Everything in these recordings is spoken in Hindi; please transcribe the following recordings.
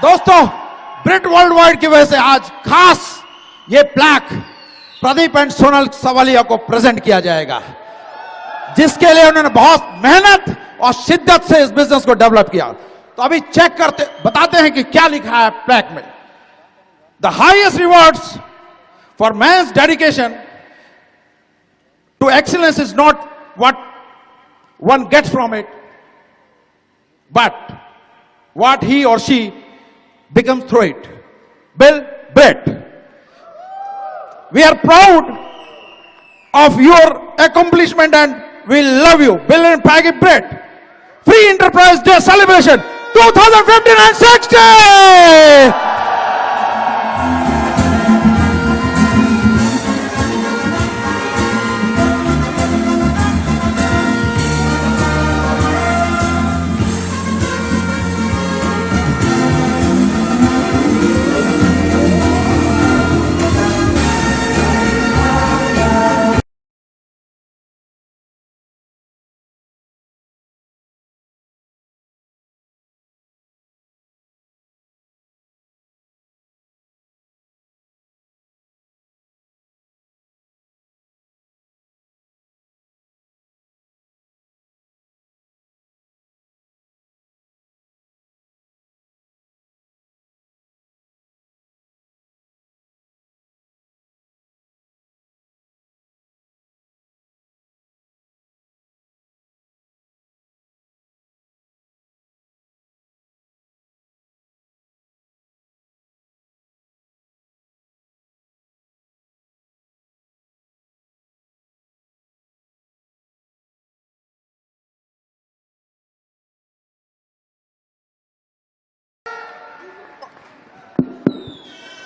दोस्तों, ब्रिट वर्ल्ड वाइड की वजह से आज खास ये प्लैक प्रदीप एंड सोनल सवालिया को प्रेजेंट किया जाएगा, जिसके लिए उन्होंने बहुत मेहनत और शिद्दत से इस बिजनेस को डेवलप किया। तो अभी चेक करते बताते हैं कि क्या लिखा है प्लैक में। The highest rewards for man's dedication to excellence is not what one gets from it, but what he or she becomes through it. Bill Britt. We are proud of your accomplishment and we love you. Bill and Peggy Britt. Free Enterprise Day Celebration 2015 and 16!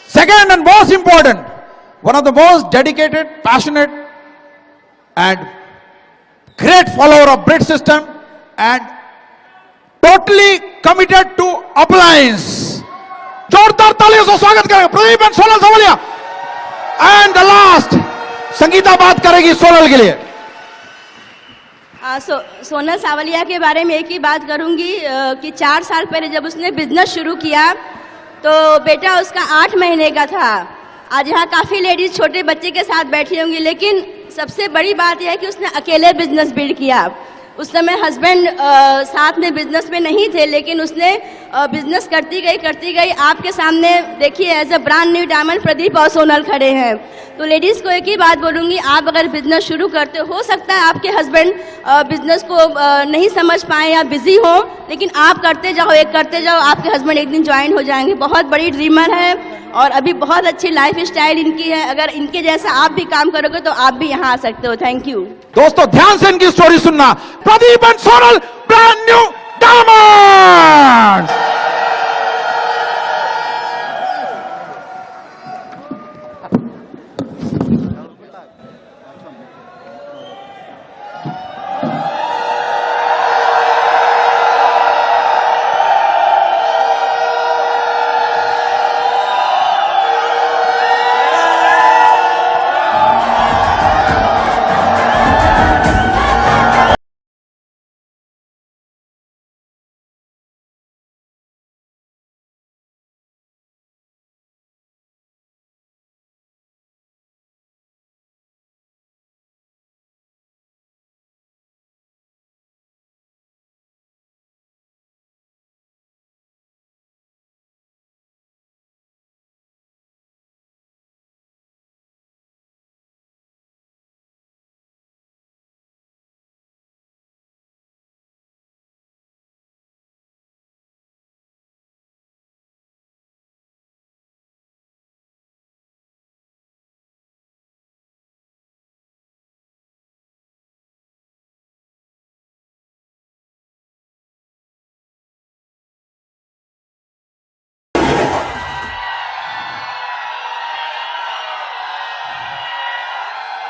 Second and most important, one of the most dedicated, passionate and great follower of Brit system and totally committed to appliance. जोरदार तालियों से स्वागत करेंगे प्रदीप एंड सोनल सवालिया। एंड द लास्ट, संगीता बात करेगी सोनल के लिए। सोनल सावलिया के बारे में एक ही बात करूंगी कि 4 साल पहले जब उसने बिजनेस शुरू किया तो बेटा उसका 8 महीने का था। आज यहाँ काफ़ी लेडीज छोटे बच्चे के साथ बैठी होंगी, लेकिन सबसे बड़ी बात यह है कि उसने अकेले बिजनेस बिल्ड किया। उस समय हस्बैंड साथ में बिजनेस में नहीं थे, लेकिन उसने बिजनेस करती गई। आपके सामने देखिए as a brand new diamond Pradeep और सोनल खड़े हैं। तो लेडीज़ को एक ही बात बोलूँगी, आप अगर बिजनेस शुरू करते हो सकता है आपके हस्बैंड बिजनेस को नहीं समझ पाए या बिजी हो, लेकिन आप करते जाओ, आपके हस्बैंड एक दिन ज्वाइन हो जाएंगे। बहुत बड़ी ड्रीमर है और अभी बहुत अच्छी लाइफ स्टाइल इनकी है। अगर इनके जैसा आप भी काम करोगे तो आप भी यहाँ आ सकते हो। Thank you. दोस्तों, ध्यान से इनकी स्टोरी सुनना। Pradeep and Sonal brand new diamond.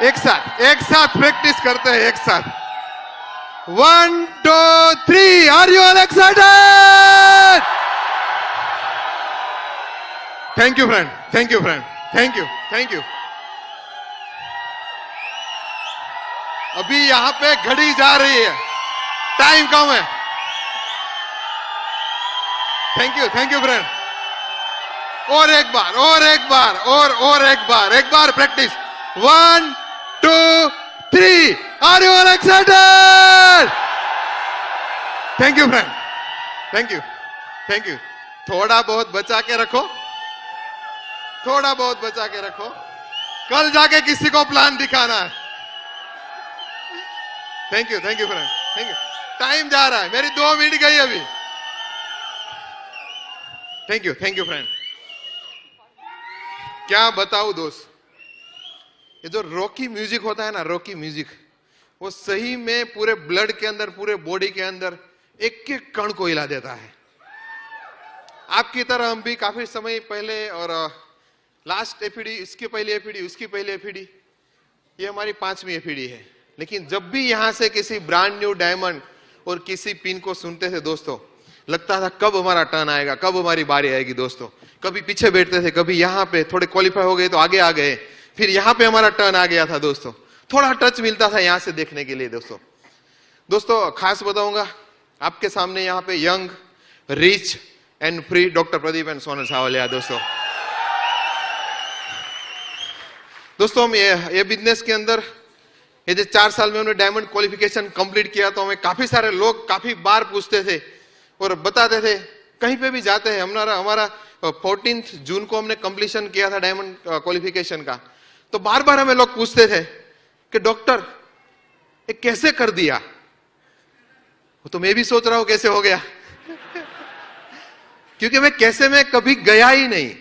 एक साथ प्रैक्टिस करते हैं, एक साथ। 1 2 3, are you all excited? Thank you friend, thank you friend, thank you, thank you. अभी यहां पे घड़ी जा रही है, टाइम कम है। Thank you friend. और एक बार, और एक बार, और एक बार practice. 1 2 3, are you all excited? Thank you friend, thank you, thank you. थोड़ा बहुत बचा के रखो, थोड़ा बहुत बचा के रखो, कल जाके किसी को प्लान दिखाना है। Thank you friend, thank you. Time जा रहा है, मेरी 2 मिनट गई अभी। Thank you friend. क्या बताऊं दोस्त, ये जो रॉकी म्यूजिक होता है ना, रॉकी म्यूजिक, वो सही में पूरे ब्लड के अंदर, पूरे बॉडी के अंदर एक एक कण को हिला देता है। आपकी तरह हम भी काफी समय पहले, और लास्ट एफीडी, इसकी पहली एफीडी, उसकी पहली एफीडी, ये हमारी 5वीं एफीडी है। लेकिन जब भी यहां से किसी ब्रांड न्यू डायमंड और किसी पिन को सुनते थे दोस्तों, लगता था कब हमारा टर्न आएगा, कब हमारी बारी आएगी दोस्तों। कभी पीछे बैठते थे, कभी यहाँ पे थोड़े क्वालिफाई हो गए तो आगे आ गए, फिर यहाँ पे हमारा टर्न आ गया था दोस्तों। थोड़ा टच मिलता था यहाँ से देखने के लिए दोस्तों। खास बताऊंगा आपके सामने यहाँ पे young, rich and free doctor Pradeep and Sonal Savaliya दोस्तों हम ये बिजनेस के अंदर ये जो 4 साल में हमने डायमंड क्वालिफिकेशन कंप्लीट किया, तो हमें काफी सारे लोग काफी बार पूछते थे और बताते थे, कहीं पे भी जाते हैं। हमारा 14 जून को हमने कंप्लीशन किया था डायमंड क्वालिफिकेशन का, तो बार बार हमें लोग पूछते थे कि डॉक्टर ये कैसे कर दिया। तो मैं भी सोच रहा हूं कैसे हो गया क्योंकि मैं कैसे में कभी गया ही नहीं,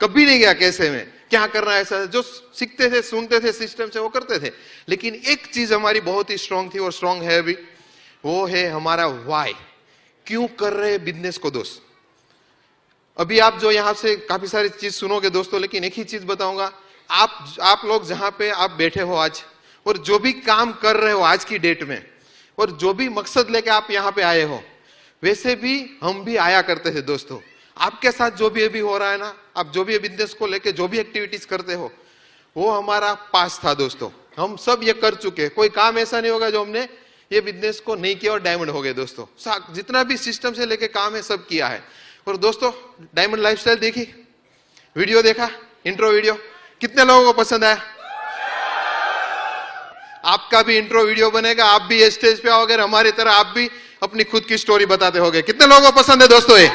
कभी नहीं गया कैसे में, क्या करना है ऐसा। जो सीखते थे, सुनते थे सिस्टम से, वो करते थे। लेकिन एक चीज हमारी बहुत ही स्ट्रांग थी और स्ट्रांग है अभी, वो है हमारा वाई। क्यों कर रहे हैं बिजनेस को दोस्त। अभी आप जो यहां से काफी सारी चीज सुनोगे दोस्तों, लेकिन एक ही चीज बताऊंगा, आप लोग जहां पे आप बैठे हो आज, और जो भी काम कर रहे हो आज की डेट में, और जो भी मकसद लेके आप यहां पे आए हो, वैसे भी हम भी आया करते थे दोस्तों। आपके साथ जो भी अभी हो रहा है ना, आप जो भी बिजनेस को लेके जो भी एक्टिविटीज करते हो, वो हमारा पास था दोस्तों। हम सब ये कर चुके हैं। कोई काम ऐसा नहीं होगा जो हमने ये बिजनेस को नहीं किया और डायमंड हो गए दोस्तों। जितना भी सिस्टम से लेके काम है सब किया है। और दोस्तों डायमंड लाइफस्टाइल देखी, वीडियो देखा, इंट्रो वीडियो, कितने लोगों को पसंद आया? आपका भी इंट्रो वीडियो बनेगा, आप भी ये स्टेज पे आओगे, हमारी तरह आप भी अपनी खुद की स्टोरी बताते होगे। कितने लोगों को पसंद है दोस्तों ये?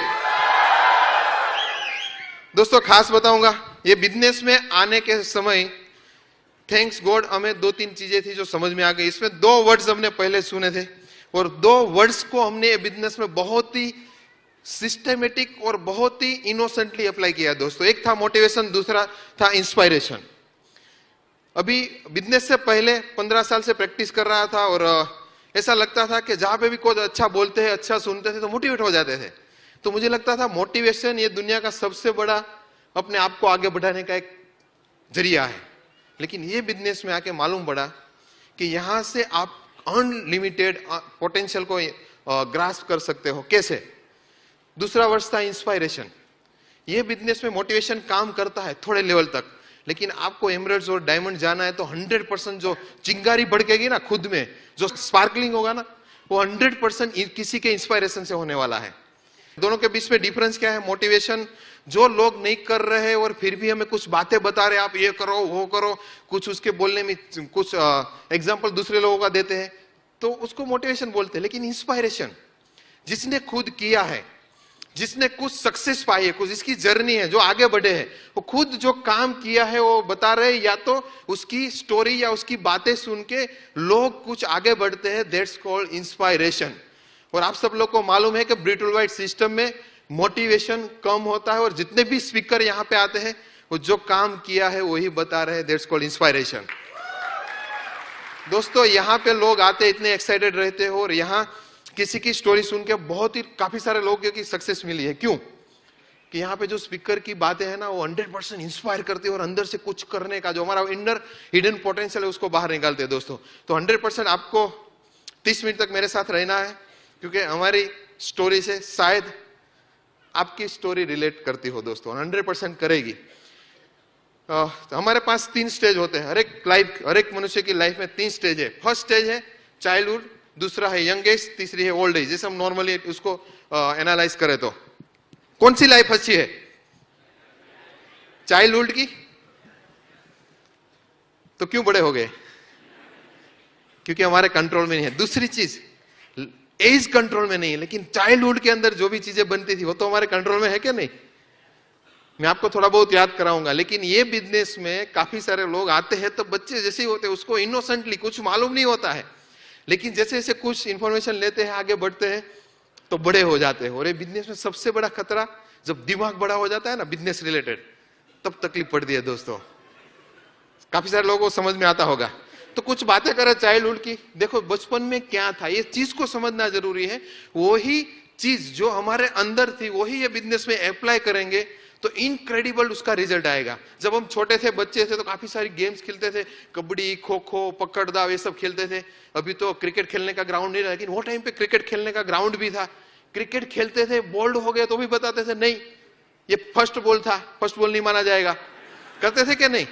दोस्तों खास बताऊंगा, ये बिजनेस में आने के समय थैंक्स गॉड हमें 2-3 चीजें थी जो समझ में आ गई। इसमें 2 वर्ड्स हमने पहले सुने थे, और 2 वर्ड्स को हमने बिजनेस में बहुत ही सिस्टमेटिक और बहुत ही इनोसेंटली अप्लाई किया दोस्तों। एक था मोटिवेशन, दूसरा था इंस्पायरेशन। अभी बिजनेस से पहले 15 साल से प्रैक्टिस कर रहा था, और ऐसा लगता था कि जहां पे भी कोई अच्छा बोलते हैं, अच्छा सुनते थे, तो मोटिवेट हो जाते थे। तो मुझे लगता था मोटिवेशन ये दुनिया का सबसे बड़ा अपने आप को आगे बढ़ाने का एक जरिया है। लेकिन ये बिजनेस में आके मालूम पड़ा कि यहां से आप अनलिमिटेड पोटेंशियल को ग्रास्प कर सकते हो। कैसे? दूसरा वर्ड था इंस्पायरेशन। ये बिजनेस में मोटिवेशन काम करता है थोड़े लेवल तक, लेकिन आपको एमराल्ड्स और डायमंड जाना है तो 100% जो चिंगारी भड़केगी ना खुद में, जो स्पार्कलिंग होगा ना, वो 100% किसी के इंस्पायरेशन से होने वाला है। दोनों के बीच में डिफरेंस क्या है? मोटिवेशन जो लोग नहीं कर रहे हैं और फिर भी हमें कुछ बातें बता रहे हैं, आप ये करो वो करो, कुछ उसके बोलने में कुछ एग्जांपल दूसरे लोगों का देते हैं, तो उसको मोटिवेशन बोलते हैं। लेकिन इंस्पायरेशन जिसने खुद किया है, जिसने कुछ सक्सेस पाई है, कुछ इसकी जर्नी है, जो आगे बढ़े हैं, वो खुद जो काम किया है वो बता रहे हैं, या तो उसकी स्टोरी या उसकी बातें सुन के लोग कुछ आगे बढ़ते हैं। That's called inspiration. और आप सब लोग को मालूम है कि ब्रिटल वाइट सिस्टम में मोटिवेशन कम होता है, और जितने भी स्पीकर यहाँ पे आते हैं वो जो काम किया है वही बता रहे हैं। That's called inspiration. दोस्तों यहाँ पे लोग आते इतने एक्साइटेड रहते हो, और यहाँ किसी की स्टोरी सुन के बहुत ही काफी सारे लोगों की सक्सेस मिली है। क्यों? कि यहाँ पे जो स्पीकर की बातें हैं ना वो 100% इंस्पायर करती है और अंदर से कुछ करने का जो हमारा इनर हिडन पोटेंशियल है उसको बाहर निकालते हैं दोस्तों। तो 100% आपको 30 मिनट तक मेरे साथ रहना है, क्योंकि हमारी स्टोरी से शायद आपकी स्टोरी रिलेट करती हो दोस्तों, 100% करेगी। तो हमारे पास 3 स्टेज होते हैं, हर एक मनुष्य की लाइफ में 3 स्टेज है। फर्स्ट स्टेज है चाइल्डहुड, दूसरा है यंग एज, तीसरी है ओल्ड एज। जैसे हम नॉर्मली उसको एनालाइज करें तो कौन सी लाइफ अच्छी है? चाइल्डहुड की। तो क्यों बड़े हो गए? क्योंकि हमारे कंट्रोल में नहीं है। दूसरी चीज, एज कंट्रोल में नहीं है, लेकिन चाइल्डहुड के अंदर जो भी चीजें बनती थी वो तो हमारे कंट्रोल में है क्या नहीं? मैं आपको थोड़ा बहुत याद कराऊंगा। लेकिन ये बिजनेस में काफी सारे लोग आते हैं तो बच्चे जैसे ही होते हैं, उसको इनोसेंटली कुछ मालूम नहीं होता है, लेकिन जैसे जैसे कुछ इंफॉर्मेशन लेते हैं, आगे बढ़ते हैं तो बड़े हो जाते हैं। और ये बिजनेस में सबसे बड़ा खतरा, जब दिमाग बड़ा हो जाता है ना बिजनेस रिलेटेड, तब तकलीफ पड़ती है दोस्तों। काफी सारे लोगों को समझ में आता होगा। तो कुछ बातें करें चाइल्डहुड की। देखो बचपन में क्या था, ये चीज को समझना जरूरी है। वही चीज जो हमारे अंदर थी वही ये बिजनेस में अप्लाई करेंगे तो इनक्रेडिबल उसका रिजल्ट आएगा। जब हम छोटे थे, बच्चे थे, तो काफी सारी गेम्स खेलते थे, कबड्डी, खो खो, पकड़दाव, ये सब खेलते थे। अभी तो क्रिकेट खेलने का ग्राउंड नहीं रहा, लेकिन वो टाइम पे क्रिकेट खेलने का ग्राउंड भी था। क्रिकेट खेलते थे, बोल्ड हो गए तो भी बताते थे नहीं ये फर्स्ट बॉल था, फर्स्ट बॉल नहीं माना जाएगा। करते थे क्या नहीं?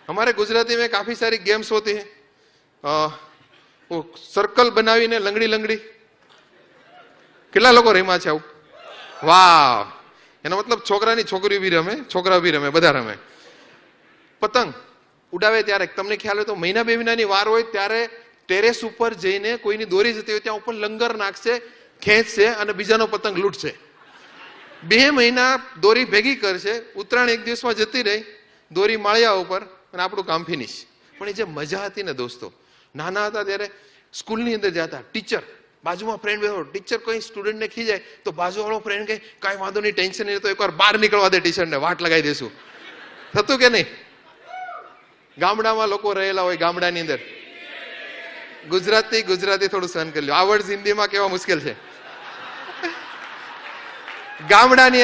हमारे गुजराती में काफी सारी गेम्स होती है। वो सर्कल बनावीने लंगड़ी लंगड़ी કેટલા લોકો રમ્યા છે આવું? વાહ, એનો મતલબ છોકરાની છોકરી બી રમે, છોકરા બી રમે, બધા રમે। પતંગ ઉડાવે ત્યારે તમને ખ્યાલ હોય તો મહિના 2 મહિનાની વાર હોય ત્યારે ટેરેસ ઉપર જઈને કોઈની દોરી જતી હોય ત્યાં ઉપર લંગર નાખશે, ખેંચશે અને બીજાનો પતંગ લૂંટશે। 2 મહિના દોરી ભેગી કરશે, ઉત્તરાયણ એક દિવસમાં જતી રહી, દોરી માળિયા ઉપર અને આપણું કામ ફિનિશ। પણ એ જે મજા હતી ને દોસ્તો, નાના હતા ત્યારે સ્કૂલની અંદર જતા, ટીચર બાજુમાં ફ્રેન્ડ બેઠો, ટીચર કોઈ સ્ટુડન્ટને ખીજાય તો બાજુવાળો ફ્રેન્ડ કહે કાંઈ વાંધો નહીં, ટેન્શન નહીં, તો એકવાર બહાર નીકળવા દે ટીચરને, વાટ લગાવી દેશું। થતું કે નહીં? ગામડામાં લોકો રહેલા હોય, ગામડાની અંદર ગુજરાતી થોડું સહન કરી લો, આ વર્ડ હિન્દીમાં કેવા મુશ્કેલ છે। ગામની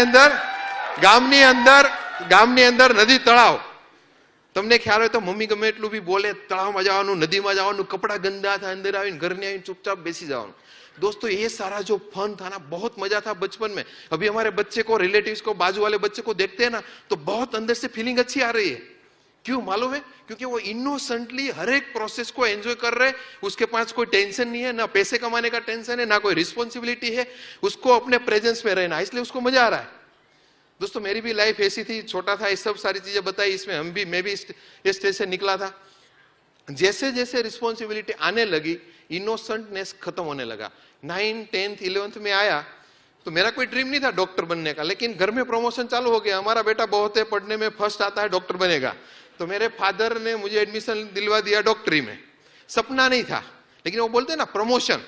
અંદર નદી તળાવ, તમને ખ્યાલ હોય તો મમ્મી ગમે એટલું બી બોલે, તળાવમાં જવાનું, નદીમાં જવાનું, કપડા ગંદા થાય, અંદર આવીને ઘરની આવીને चुपचाप બેસી જવાનું। दोस्तों ये सारा जो फन था ना, बहुत मजा था बचपन में। अभी हमारे बच्चे को, रिलेटिव्स को, बाजू वाले बच्चे को देखते हैं ना तो बहुत अंदर से फीलिंग अच्छी आ रही है। क्यों मालूम है? क्योंकि वो इनोसेंटली हर एक प्रोसेस को एंजॉय कर रहे हैं। उसके पास कोई टेंशन नहीं है, ना पैसे कमाने का टेंशन है, ना कोई रिस्पॉन्सिबिलिटी है, उसको अपने प्रेजेंस में रहना, इसलिए उसको मजा आ रहा है। दोस्तों मेरी भी लाइफ ऐसी थी, छोटा था, ये सब सारी चीजें बताई इसमें, मैं भी इस स्टेज से निकला था। जैसे जैसे रिस्पॉन्सिबिलिटी आने लगी, इनोसेंटनेस खत्म होने लगा। 9th, 10th, 11th में आया तो मेरा कोई ड्रीम नहीं था डॉक्टर बनने का, लेकिन घर में प्रमोशन चालू हो गया, हमारा बेटा बहुत है, पढ़ने में फर्स्ट आता है, डॉक्टर बनेगा। तो मेरे फादर ने मुझे एडमिशन दिलवा दिया डॉक्टरी में। सपना नहीं था, लेकिन वो बोलते हैं ना प्रमोशन,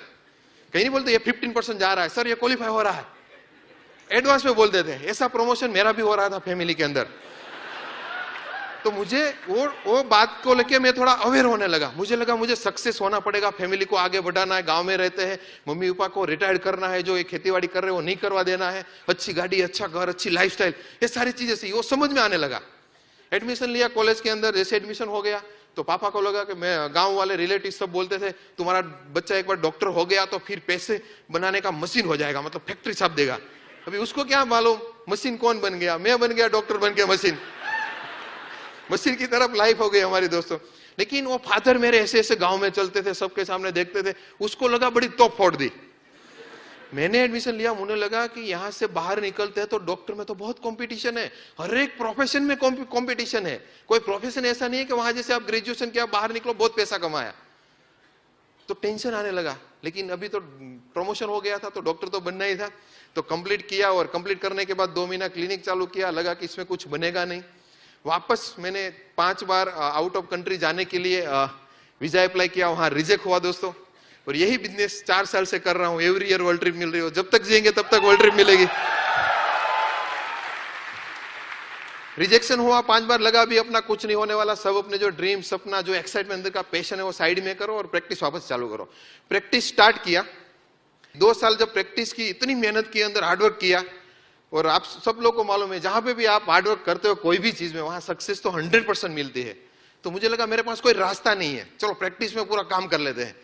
कहीं नहीं बोलते ये 15% जा रहा है सर, ये क्वालिफाई हो रहा है, एडवांस में बोल देते हैं। ऐसा प्रमोशन मेरा भी हो रहा था फैमिली के अंदर। तो मुझे वो बात को लेके मैं थोड़ा अवेयर होने लगा। मुझे लगा मुझे सक्सेस होना पड़ेगा, फैमिली को आगे बढ़ाना है, गांव में रहते हैं, मम्मी पापा को रिटायर्ड करना है, जो ये खेतीबाड़ी कर रहे हैं वो नहीं करवा देना है, अच्छी गाड़ी, अच्छा घर, अच्छी लाइफस्टाइल, ये सारी चीजें सी वो समझ में आने लगा। एडमिशन लिया कॉलेज के अंदर। जैसे एडमिशन हो गया तो पापा को लगा कि मैं, गांव वाले रिलेटिव सब बोलते थे तुम्हारा बच्चा एक बार डॉक्टर हो गया तो फिर पैसे बनाने का मशीन हो जाएगा, मतलब फैक्ट्री छाप देगा। अभी उसको क्या मालूम मशीन कौन बन गया, मैं बन गया डॉक्टर बन के मशीन की तरफ लाइफ हो गई हमारी दोस्तों। लेकिन वो फादर मेरे ऐसे ऐसे गांव में चलते थे, सबके सामने देखते थे, उसको लगा बड़ी तोप फोड़ दी। मैंने एडमिशन लिया, मुझे लगा कि यहां से बाहर निकलते हैं तो डॉक्टर में तो बहुत कंपटीशन है, हर एक प्रोफेशन में कंपटीशन है। कोई प्रोफेशन ऐसा नहीं है कि वहां जैसे आप ग्रेजुएशन किया बाहर निकलो बहुत पैसा कमाया। तो टेंशन आने लगा। लेकिन अभी तो प्रमोशन हो गया था तो डॉक्टर तो बनना ही था, तो कंप्लीट किया। और कंप्लीट करने के बाद 2 महीना क्लिनिक चालू किया, लगा कि इसमें कुछ बनेगा नहीं। वापस मैंने 5 बार आउट ऑफ कंट्री जाने के लिए वीजा अप्लाई किया, वहां रिजेक्ट हुआ दोस्तों। और यही बिजनेस 4 साल से कर रहा हूं। एवरी ईयर वर्ल्ड ट्रिप मिल रही हो, जब तक जिएंगे तब तक वर्ल्ड ट्रिप मिलेगी। रिजेक्शन हुआ 5 बार, लगा भी अपना कुछ नहीं होने वाला, सब अपने जो ड्रीम, सपना, जो एक्साइटमेंट अंदर का पैशन है वो साइड में करो और प्रैक्टिस वापस चालू करो। प्रैक्टिस स्टार्ट किया। 2 साल जब प्रैक्टिस की, इतनी मेहनत की, अंदर हार्डवर्क किया, और आप सब लोग को मालूम है जहां पे भी आप हार्डवर्क करते हो कोई भी चीज में, वहां सक्सेस तो 100% मिलती है। तो मुझे लगा मेरे पास कोई रास्ता नहीं है, चलो प्रैक्टिस में पूरा काम कर लेते हैं।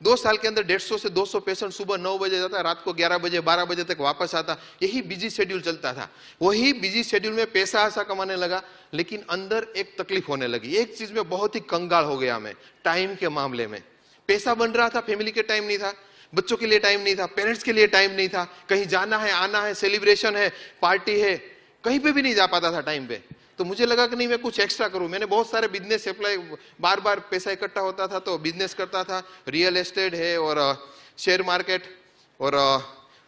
2 साल के अंदर 150 से 200 पेशेंट सुबह 9 बजे जाता, रात को 11 बजे 12 बजे तक वापस आता। यही बिजी शेड्यूल चलता था। वही बिजी शेड्यूल में पैसा ऐसा कमाने लगा, लेकिन अंदर एक तकलीफ होने लगी। एक चीज में बहुत ही कंगाल हो गया मैं, टाइम के मामले में। पैसा बन रहा था, फैमिली के टाइम नहीं था, बच्चों के लिए टाइम नहीं था, पेरेंट्स के लिए टाइम नहीं था। कहीं जाना है, आना है, सेलिब्रेशन है, पार्टी है, कहीं पे भी नहीं जा पाता था टाइम पे। तो मुझे लगा कि नहीं, मैं कुछ एक्स्ट्रा करूं। मैंने बहुत सारे बिजनेस अप्लाई, बार बार पैसा इकट्ठा होता था तो बिजनेस करता था। रियल एस्टेट है और शेयर मार्केट और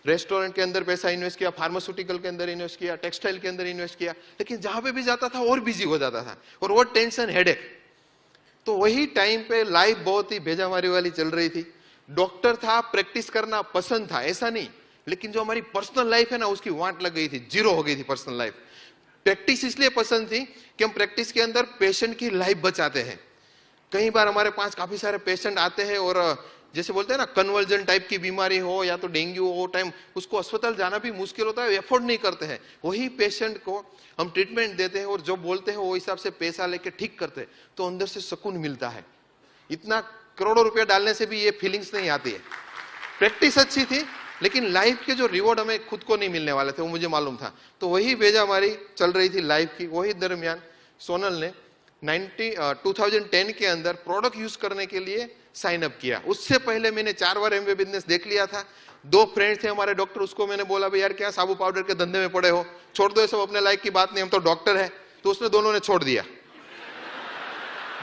रेस्टोरेंट के अंदर पैसा इन्वेस्ट किया, फार्मास्यूटिकल के अंदर इन्वेस्ट किया, टेक्सटाइल के अंदर इन्वेस्ट किया। लेकिन जहां पे भी जाता था और बिजी हो जाता था और वो टेंशन, हेडेक। तो वही टाइम पे लाइफ बहुत ही भेजामारी वाली चल रही थी। डॉक्टर था, प्रैक्टिस करना पसंद था, ऐसा नहीं, लेकिन जो हमारी पर्सनल लाइफ है ना, उसकी वांट लग गई थी, जीरो हो गई थी पर्सनल लाइफ। प्रैक्टिस इसलिए पसंद थी कि हम प्रैक्टिस के अंदर पेशेंट की लाइफ बचाते हैं। कई बार हमारे पास काफी सारे पेशेंट आते हैं और जैसे बोलते हैं ना, कन्वर्जन टाइप की बीमारी हो या तो डेंगू हो, टाइम उसको अस्पताल जाना भी मुश्किल होता है, एफोर्ड नहीं करते हैं। वही पेशेंट को हम ट्रीटमेंट देते हैं और जो बोलते हैं वो हिसाब से पैसा लेके ठीक करते हैं, तो अंदर से सुकून मिलता है। इतना करोड़ों रुपया डालने से भी ये फीलिंग्स नहीं आती है। प्रैक्टिस अच्छी थी, लेकिन लाइफ के जो रिवॉर्ड हमें खुद को नहीं मिलने वाले थे, वो मुझे मालूम था। तो वही भेजा हमारी चल रही थी लाइफ की। वही दरमियान सोनल ने 2010 के अंदर प्रोडक्ट यूज करने के लिए साइन अप किया। उससे पहले मैंने 4 बार एमवे बिजनेस देख लिया था। 2 फ्रेंड थे हमारे डॉक्टर, उसको मैंने बोला भाई यार क्या साबु पाउडर के धंधे में पड़े हो, छोड़ दो ये सब, अपने लायक की बात नहीं, हम तो डॉक्टर है। तो उसने दोनों ने छोड़ दिया।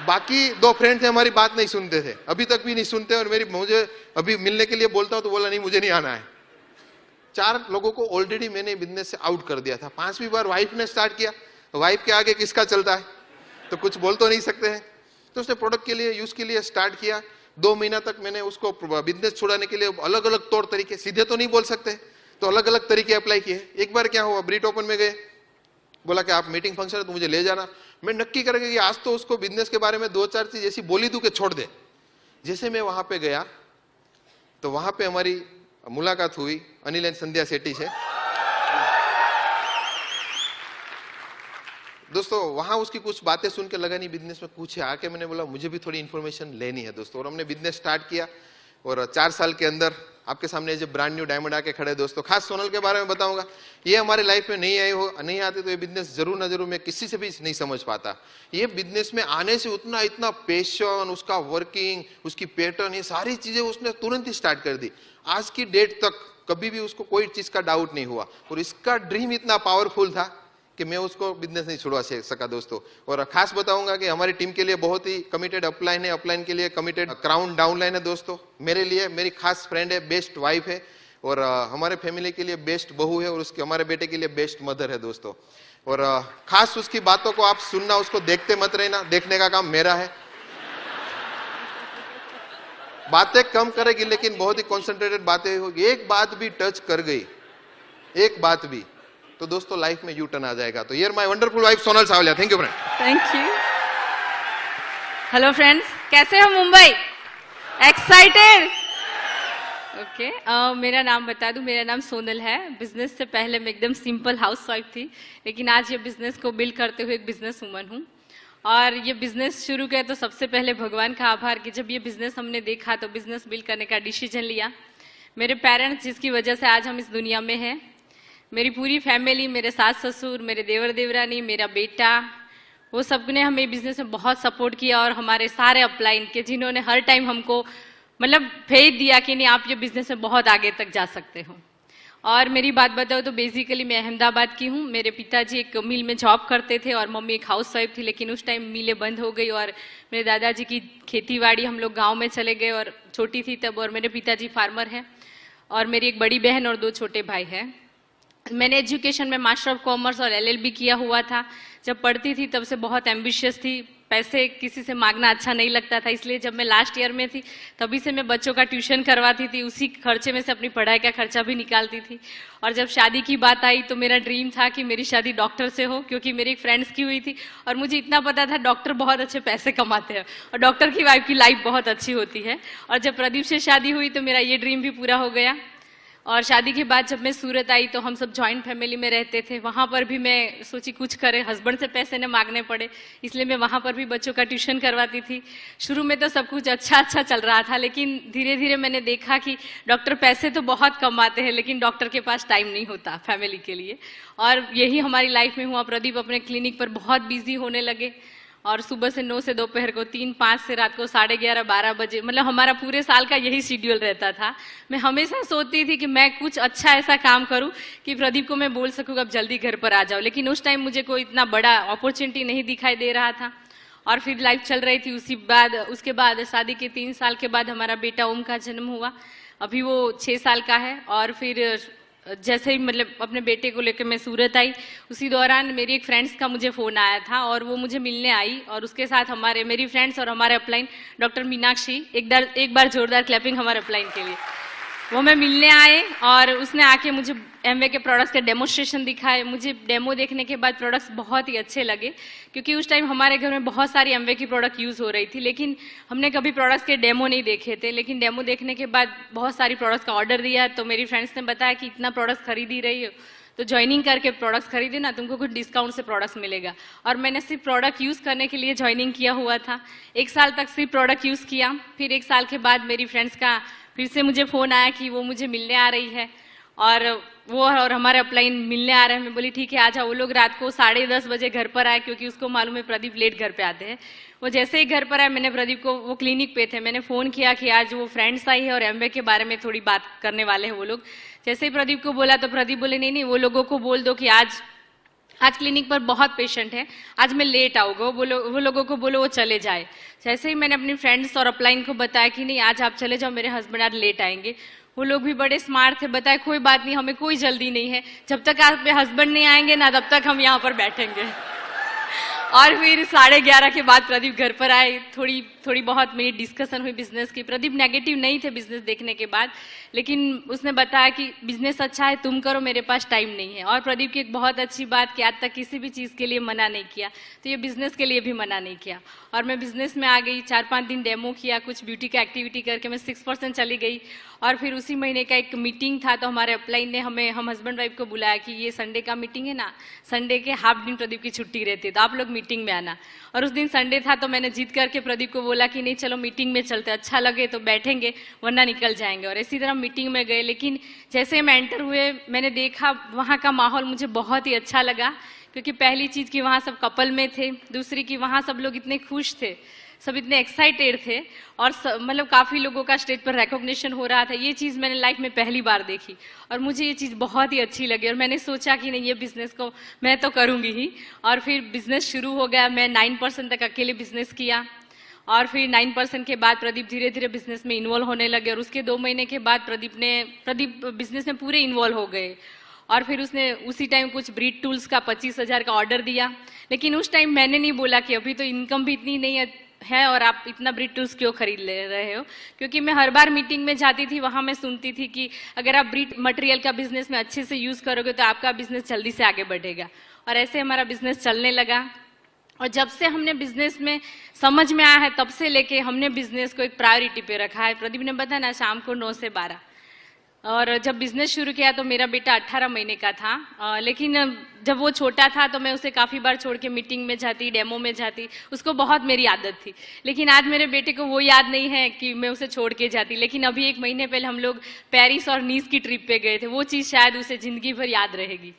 बाकी 2 फ्रेंड थे, हमारी बात नहीं सुनते थे, अभी तक भी नहीं सुनते। और मुझे अभी मिलने के लिए बोलता हूं तो बोला नहीं, मुझे नहीं आना है। 4 लोगों को ऑलरेडी मैंने बिजनेस से आउट कर दिया था। 5वीं बार वाइफ ने स्टार्ट किया। वाइफ के आगे किसका चलता है, तो कुछ बोल तो नहीं सकते हैं। तो उसने प्रोडक्ट के लिए, यूज के लिए स्टार्ट किया। 2 महीना तक मैंने उसको बिजनेस छुड़ाने के लिए अलग अलग तौर तरीके, सीधे तो नहीं बोल सकते, तो अलग अलग तरीके अप्लाई किए। एक बार क्या हुआ, ब्रीट ओपन में गए, बोला कि आप मीटिंग फंक्शन है तो मुझे ले जाना। मैं नक्की करके कि आज तो उसको बिजनेस के बारे में 2-4 चीज ऐसी बोली दूं कि छोड़ दे। जैसे मैं वहां पे गया तो वहां पे हमारी मुलाकात हुई अनिल एंड संध्या सेठी से। दोस्तों वहां उसकी कुछ बातें सुन के लगा नहीं बिजनेस में कुछ है। आके मैंने बोला मुझे भी थोड़ी इंफॉर्मेशन लेनी है दोस्तों, और हमने बिजनेस स्टार्ट किया। और 4 साल के अंदर आपके सामने जो ब्रांड न्यू डायमंड आके खड़े दोस्तों, खास सोनल के बारे में बताऊंगा। ये हमारे लाइफ में नहीं आते तो ये बिजनेस जरूर ना जरूर मैं किसी से भी नहीं समझ पाता। ये बिजनेस में आने से इतना पैशन, उसका वर्किंग, उसकी पैटर्न, ये सारी चीजें उसने तुरंत ही स्टार्ट कर दी। आज की डेट तक कभी भी उसको कोई चीज का डाउट नहीं हुआ। और इसका ड्रीम इतना पावरफुल था कि मैं उसको बिजनेस नहीं छुड़वा सका दोस्तों। और खास बताऊंगा कि हमारी टीम के लिए बहुत ही कमिटेड अपलाइन है, अपलाइन के लिए कमिटेड क्राउन डाउनलाइन है दोस्तों। मेरे लिए मेरी खास फ्रेंड है, बेस्ट वाइफ है, और हमारे फैमिली के लिए बेस्ट बहू है, और उसके हमारे बेटे के लिए बेस्ट मदर है दोस्तों। और खास उसकी बातों को आप सुनना, उसको देखते मत रहना, देखने का काम मेरा है। बातें कम करेगी लेकिन बहुत ही कॉन्सेंट्रेटेड बातें होगी। एक बात भी टच कर गई, एक बात भी, तो दोस्तों लाइफ में यू टर्न आ जाएगा। तो here my wonderful wife Sonal Savaliya. Thank you friend. Thank you. Hello friends, कैसे हो मुंबई? एक्साइटेड? ओके, मेरा नाम बता दूं, मेरा नाम सोनल है। बिजनेस से पहले मैं एकदम सिंपल हाउसवाइफ थी, लेकिन आज ये बिजनेस को बिल्ड करते हुए एक बिजनेस वूमन हूँ। और ये बिजनेस शुरू किया तो सबसे पहले भगवान का आभार कि जब ये बिजनेस हमने देखा तो बिजनेस बिल्ड करने का डिसीजन लिया। मेरे पेरेंट्स जिसकी वजह से आज हम इस दुनिया में हैं, मेरी पूरी फैमिली, मेरे सास ससुर, मेरे देवर देवरानी, मेरा बेटा, वो सबने हमें बिजनेस में बहुत सपोर्ट किया। और हमारे सारे अपलाइन के जिन्होंने हर टाइम हमको मतलब फेथ दिया कि नहीं आप ये बिजनेस में बहुत आगे तक जा सकते हो। और मेरी बात बताओ तो बेसिकली मैं अहमदाबाद की हूँ। मेरे पिताजी एक मिल में जॉब करते थे और मम्मी एक हाउस वाइफ थी, लेकिन उस टाइम मिलें बंद हो गई और मेरे दादाजी की खेतीबाड़ी, हम लोग गाँव में चले गए और छोटी थी तब। और मेरे पिताजी फार्मर हैं और मेरी एक बड़ी बहन और 2 छोटे भाई हैं। मैंने एजुकेशन में मास्टर ऑफ कॉमर्स और LLB किया हुआ था। जब पढ़ती थी तब से बहुत एम्बिशियस थी, पैसे किसी से मांगना अच्छा नहीं लगता था, इसलिए जब मैं लास्ट ईयर में थी तभी से मैं बच्चों का ट्यूशन करवाती थी, उसी खर्चे में से अपनी पढ़ाई का खर्चा भी निकालती थी। और जब शादी की बात आई तो मेरा ड्रीम था कि मेरी शादी डॉक्टर से हो, क्योंकि मेरी एक फ्रेंड्स की हुई थी और मुझे इतना पता था डॉक्टर बहुत अच्छे पैसे कमाते हैं और डॉक्टर की वाइफ की लाइफ बहुत अच्छी होती है। और जब प्रदीप से शादी हुई तो मेरा ये ड्रीम भी पूरा हो गया। और शादी के बाद जब मैं सूरत आई तो हम सब जॉइंट फैमिली में रहते थे। वहाँ पर भी मैं सोची कुछ करें, हस्बैंड से पैसे न मांगने पड़े, इसलिए मैं वहाँ पर भी बच्चों का ट्यूशन करवाती थी। शुरू में तो सब कुछ अच्छा चल रहा था, लेकिन धीरे धीरे मैंने देखा कि डॉक्टर पैसे तो बहुत कमाते हैं, लेकिन डॉक्टर के पास टाइम नहीं होता फैमिली के लिए। और यही हमारी लाइफ में हुआ। प्रदीप अपने क्लिनिक पर बहुत बिजी होने लगे और सुबह से 9 से दोपहर को 3, 5 से रात को 11:30, 12 बजे, मतलब हमारा पूरे साल का यही शेड्यूल रहता था। मैं हमेशा सोचती थी कि मैं कुछ अच्छा ऐसा काम करूं कि प्रदीप को मैं बोल सकूं अब जल्दी घर पर आ जाओ, लेकिन उस टाइम मुझे कोई इतना बड़ा अपॉर्चुनिटी नहीं दिखाई दे रहा था। और फिर लाइफ चल रही थी। उसके बाद शादी के 3 साल के बाद हमारा बेटा ओम का जन्म हुआ। अभी वो 6 साल का है। और फिर जैसे ही मतलब अपने बेटे को लेकर मैं सूरत आई, उसी दौरान मेरी एक फ्रेंड्स का मुझे फ़ोन आया था और वो मुझे मिलने आई, और उसके साथ मेरी फ्रेंड्स और हमारे अपलाइन डॉक्टर मीनाक्षी, एक बार जोरदार क्लैपिंग हमारे अपलाइन के लिए। वो मैं मिलने आए और उसने आके मुझे एमवे के प्रोडक्ट्स के डेमोस्ट्रेशन दिखाए। मुझे डेमो देखने के बाद प्रोडक्ट्स बहुत ही अच्छे लगे, क्योंकि उस टाइम हमारे घर में बहुत सारी एमवे की प्रोडक्ट यूज़ हो रही थी, लेकिन हमने कभी प्रोडक्ट्स के डेमो नहीं देखे थे। लेकिन डेमो देखने के बाद बहुत सारी प्रोडक्ट्स का ऑर्डर दिया, तो मेरी फ्रेंड्स ने बताया कि इतना प्रोडक्ट्स खरीद ही रही हो तो ज्वाइनिंग करके प्रोडक्ट्स खरीदे ना, तुमको कुछ डिस्काउंट से प्रोडक्ट्स मिलेगा। और मैंने सिर्फ प्रोडक्ट यूज़ करने के लिए ज्वाइनिंग किया हुआ था। 1 साल तक सिर्फ प्रोडक्ट यूज़ किया। फिर 1 साल के बाद मेरी फ्रेंड्स का फिर से मुझे फ़ोन आया कि वो मुझे मिलने आ रही है और वो और हमारे अपलाइन मिलने आ रहे हैं। मैं बोली ठीक है आ जाओ। वो लोग रात को 10:30 बजे घर पर आए, क्योंकि उसको मालूम है प्रदीप लेट घर पे आते हैं। वो जैसे ही घर पर आए, मैंने प्रदीप को, वो क्लिनिक पे थे, मैंने फ़ोन किया कि आज वो फ्रेंड्स आई है और एमवे के बारे में थोड़ी बात करने वाले हैं वो लोग। जैसे ही प्रदीप को बोला तो प्रदीप बोले नहीं वो लोगों को बोल दो कि आज क्लिनिक पर बहुत पेशेंट है, आज मैं लेट आऊँगा। वो लोगों को बोलो वो चले जाए। जैसे ही मैंने अपनी फ्रेंड्स और अपलाइन को बताया कि नहीं आज आप चले जाओ, मेरे हस्बैंड आज लेट आएंगे, वो लोग भी बड़े स्मार्ट थे, बताए कोई बात नहीं, हमें कोई जल्दी नहीं है, जब तक आपके हस्बैंड नहीं आएंगे ना तब तक हम यहाँ पर बैठेंगे। और फिर 11:30 के बाद प्रदीप घर पर आए। थोड़ी बहुत मेरी डिस्कशन हुई बिजनेस की। प्रदीप नेगेटिव नहीं थे बिजनेस देखने के बाद, लेकिन उसने बताया कि बिजनेस अच्छा है, तुम करो, मेरे पास टाइम नहीं है। और प्रदीप की एक बहुत अच्छी बात कि आज तक किसी भी चीज़ के लिए मना नहीं किया, तो ये बिजनेस के लिए भी मना नहीं किया। और मैं बिजनेस में आ गई। 4-5 दिन डेमो किया, कुछ ब्यूटी का एक्टिविटी करके मैं 6% चली गई। और फिर उसी महीने का एक मीटिंग था, तो हमारे अपलाइन ने हम हस्बैंड वाइफ को बुलाया कि ये संडे का मीटिंग है ना, संडे के हाफ दिन प्रदीप की छुट्टी रहती है, तो आप लोग मीटिंग में आना। और उस दिन संडे था, तो मैंने जीत करके प्रदीप को बोला कि नहीं चलो मीटिंग में चलते, अच्छा लगे तो बैठेंगे वरना निकल जाएंगे। और इसी तरह मीटिंग में गए। लेकिन जैसे हम एंटर हुए, मैंने देखा वहाँ का माहौल मुझे बहुत ही अच्छा लगा, क्योंकि पहली चीज़ कि वहाँ सब कपल में थे, दूसरी कि वहाँ सब लोग इतने खुश थे, सब इतने एक्साइटेड थे, और मतलब काफ़ी लोगों का स्टेज पर रिकॉग्निशन हो रहा था। ये चीज़ मैंने लाइफ में पहली बार देखी और मुझे ये चीज़ बहुत ही अच्छी लगी। और मैंने सोचा कि नहीं ये बिज़नेस को मैं तो करूँगी ही। और फिर बिज़नेस शुरू हो गया। मैं 9% तक अकेले बिज़नेस किया, और फिर 9% के बाद प्रदीप धीरे धीरे बिज़नेस में इन्वॉल्व होने लगे। और उसके 2 महीने के बाद प्रदीप बिज़नेस में पूरे इन्वॉल्व हो गए। और फिर उसने उसी टाइम कुछ ब्रीड टूल्स का 25,000 का ऑर्डर दिया। लेकिन उस टाइम मैंने नहीं बोला कि अभी तो इनकम भी इतनी नहीं है और आप इतना ब्रीड टूल्स क्यों खरीद ले रहे हो, क्योंकि मैं हर बार मीटिंग में जाती थी, वहाँ मैं सुनती थी कि अगर आप ब्रीड मटेरियल का बिजनेस में अच्छे से यूज़ करोगे तो आपका बिजनेस जल्दी से आगे बढ़ेगा। और ऐसे हमारा बिजनेस चलने लगा। और जब से हमने बिजनेस में समझ में आया है, तब से लेके हमने बिजनेस को एक प्रायोरिटी पे रखा है। प्रदीप ने बताया ना, शाम को 9 से 12। और जब बिजनेस शुरू किया तो मेरा बेटा 18 महीने का था, लेकिन जब वो छोटा था तो मैं उसे काफ़ी बार छोड़ के मीटिंग में जाती, डेमो में जाती, उसको बहुत मेरी आदत थी। लेकिन आज मेरे बेटे को वो याद नहीं है कि मैं उसे छोड़ के जाती। लेकिन अभी 1 महीने पहले हम लोग पेरिस और नीस की ट्रिप पे गए थे, वो चीज़ शायद उसे ज़िंदगी भर याद रहेगी।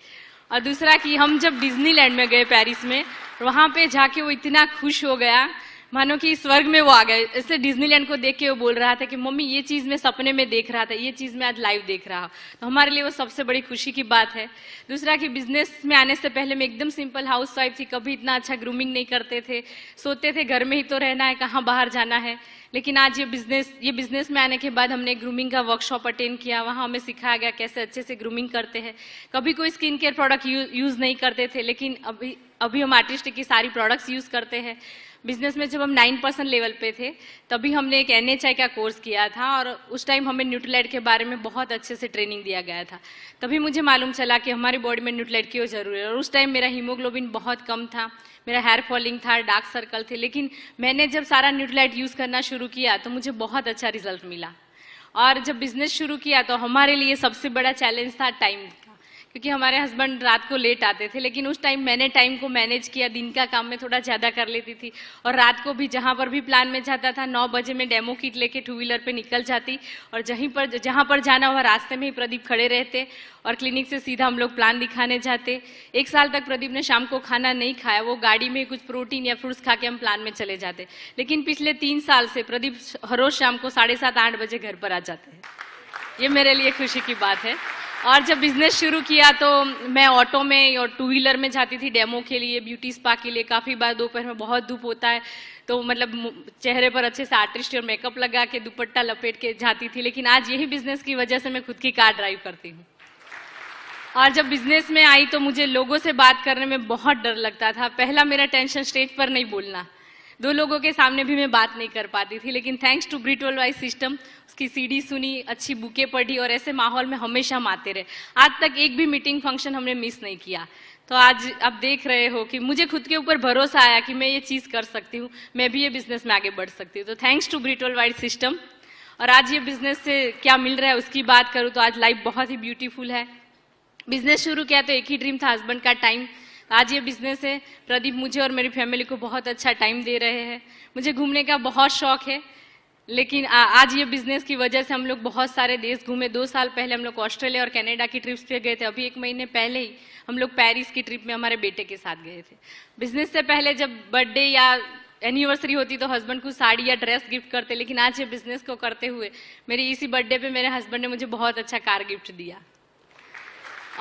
और दूसरा कि हम जब डिज्नीलैंड में गए पेरिस में, वहाँ पे जाके वो इतना खुश हो गया मानो कि स्वर्ग में वो आ गए। इसलिए डिज्नीलैंड को देख के वो बोल रहा था कि मम्मी ये चीज़ मैं सपने में देख रहा था, ये चीज़ मैं आज लाइव देख रहा हूँ। तो हमारे लिए वो सबसे बड़ी खुशी की बात है। दूसरा कि बिजनेस में आने से पहले मैं एकदम सिंपल हाउस वाइफ थी, कभी इतना अच्छा ग्रूमिंग नहीं करते थे, सोते थे घर में ही तो रहना है, कहाँ बाहर जाना है। लेकिन आज ये बिजनेस में आने के बाद हमने ग्रूमिंग का वर्कशॉप अटेंड किया, वहाँ हमें सिखाया गया कैसे अच्छे से ग्रूमिंग करते हैं। कभी कोई स्किन केयर प्रोडक्ट यूज़ नहीं करते थे, लेकिन अभी हम आर्टिस्टिक की सारी प्रोडक्ट्स यूज़ करते हैं। बिजनेस में जब हम 9% लेवल पे थे, तभी हमने एक NHI का कोर्स किया था, और उस टाइम हमें न्यूट्रीलाइट के बारे में बहुत अच्छे से ट्रेनिंग दिया गया था। तभी मुझे मालूम चला कि हमारी बॉडी में न्यूट्रीलाइट क्यों जरूरी है। और उस टाइम मेरा हीमोग्लोबिन बहुत कम था, मेरा हेयर फॉलिंग था, डार्क सर्कल थे। लेकिन मैंने जब सारा न्यूट्रीलाइट यूज़ करना शुरू किया तो मुझे बहुत अच्छा रिजल्ट मिला। और जब बिजनेस शुरू किया तो हमारे लिए सबसे बड़ा चैलेंज था टाइम का, क्योंकि हमारे हस्बैंड रात को लेट आते थे, लेकिन उस टाइम मैंने टाइम को मैनेज किया, दिन का काम में थोड़ा ज़्यादा कर लेती थी और रात को भी जहाँ पर भी प्लान में जाता था 9 बजे मैं डेमो किट लेके 2 व्हीलर पे निकल जाती और जहाँ पर जाना वहाँ रास्ते में ही प्रदीप खड़े रहते और क्लिनिक से सीधा हम लोग प्लान दिखाने जाते। 1 साल तक प्रदीप ने शाम को खाना नहीं खाया, वो गाड़ी में कुछ प्रोटीन या फ्रूट्स खा के हम प्लान में चले जाते। लेकिन पिछले 3 साल से प्रदीप हर रोज शाम को 7:30-8 बजे घर पर आ जाते हैं। ये मेरे लिए खुशी की बात है। और जब बिजनेस शुरू किया तो मैं ऑटो में और 2 व्हीलर में जाती थी डेमो के लिए, ब्यूटी स्पा के लिए। काफ़ी बार दोपहर में बहुत धूप होता है तो मतलब चेहरे पर अच्छे से आर्टिस्ट और मेकअप लगा के दुपट्टा लपेट के जाती थी, लेकिन आज यही बिजनेस की वजह से मैं खुद की कार ड्राइव करती हूँ। और जब बिजनेस में आई तो मुझे लोगों से बात करने में बहुत डर लगता था। पहला मेरा टेंशन स्टेज पर नहीं बोलना, 2 लोगों के सामने भी मैं बात नहीं कर पाती थी, लेकिन thanks to Brit world wide system उसकी सीडी सुनी, अच्छी बुकें पढ़ी और ऐसे माहौल में हमेशा हम आते रहे। आज तक एक भी मीटिंग फंक्शन हमने मिस नहीं किया। तो आज आप देख रहे हो कि मुझे खुद के ऊपर भरोसा आया कि मैं ये चीज़ कर सकती हूँ, मैं भी ये बिजनेस में आगे बढ़ सकती हूँ। तो thanks to Brit world wide system. और आज ये बिजनेस से क्या मिल रहा है उसकी बात करूँ तो आज लाइफ बहुत ही ब्यूटीफुल है। बिजनेस शुरू किया तो एक ही ड्रीम था, हस्बैंड का टाइम। आज ये बिजनेस है, प्रदीप मुझे और मेरी फैमिली को बहुत अच्छा टाइम दे रहे हैं। मुझे घूमने का बहुत शौक है, लेकिन आज ये बिजनेस की वजह से हम लोग बहुत सारे देश घूमे। 2 साल पहले हम लोग ऑस्ट्रेलिया और कनाडा की ट्रिप्स पे गए थे। अभी 1 महीने पहले ही हम लोग पेरिस की ट्रिप में हमारे बेटे के साथ गए थे। बिजनेस से पहले जब बर्थडे या एनिवर्सरी होती तो हस्बैंड को साड़ी या ड्रेस गिफ्ट करते, लेकिन आज ये बिजनेस को करते हुए मेरी इसी बर्थडे पे मेरे हस्बैंड ने मुझे बहुत अच्छा कार गिफ्ट दिया।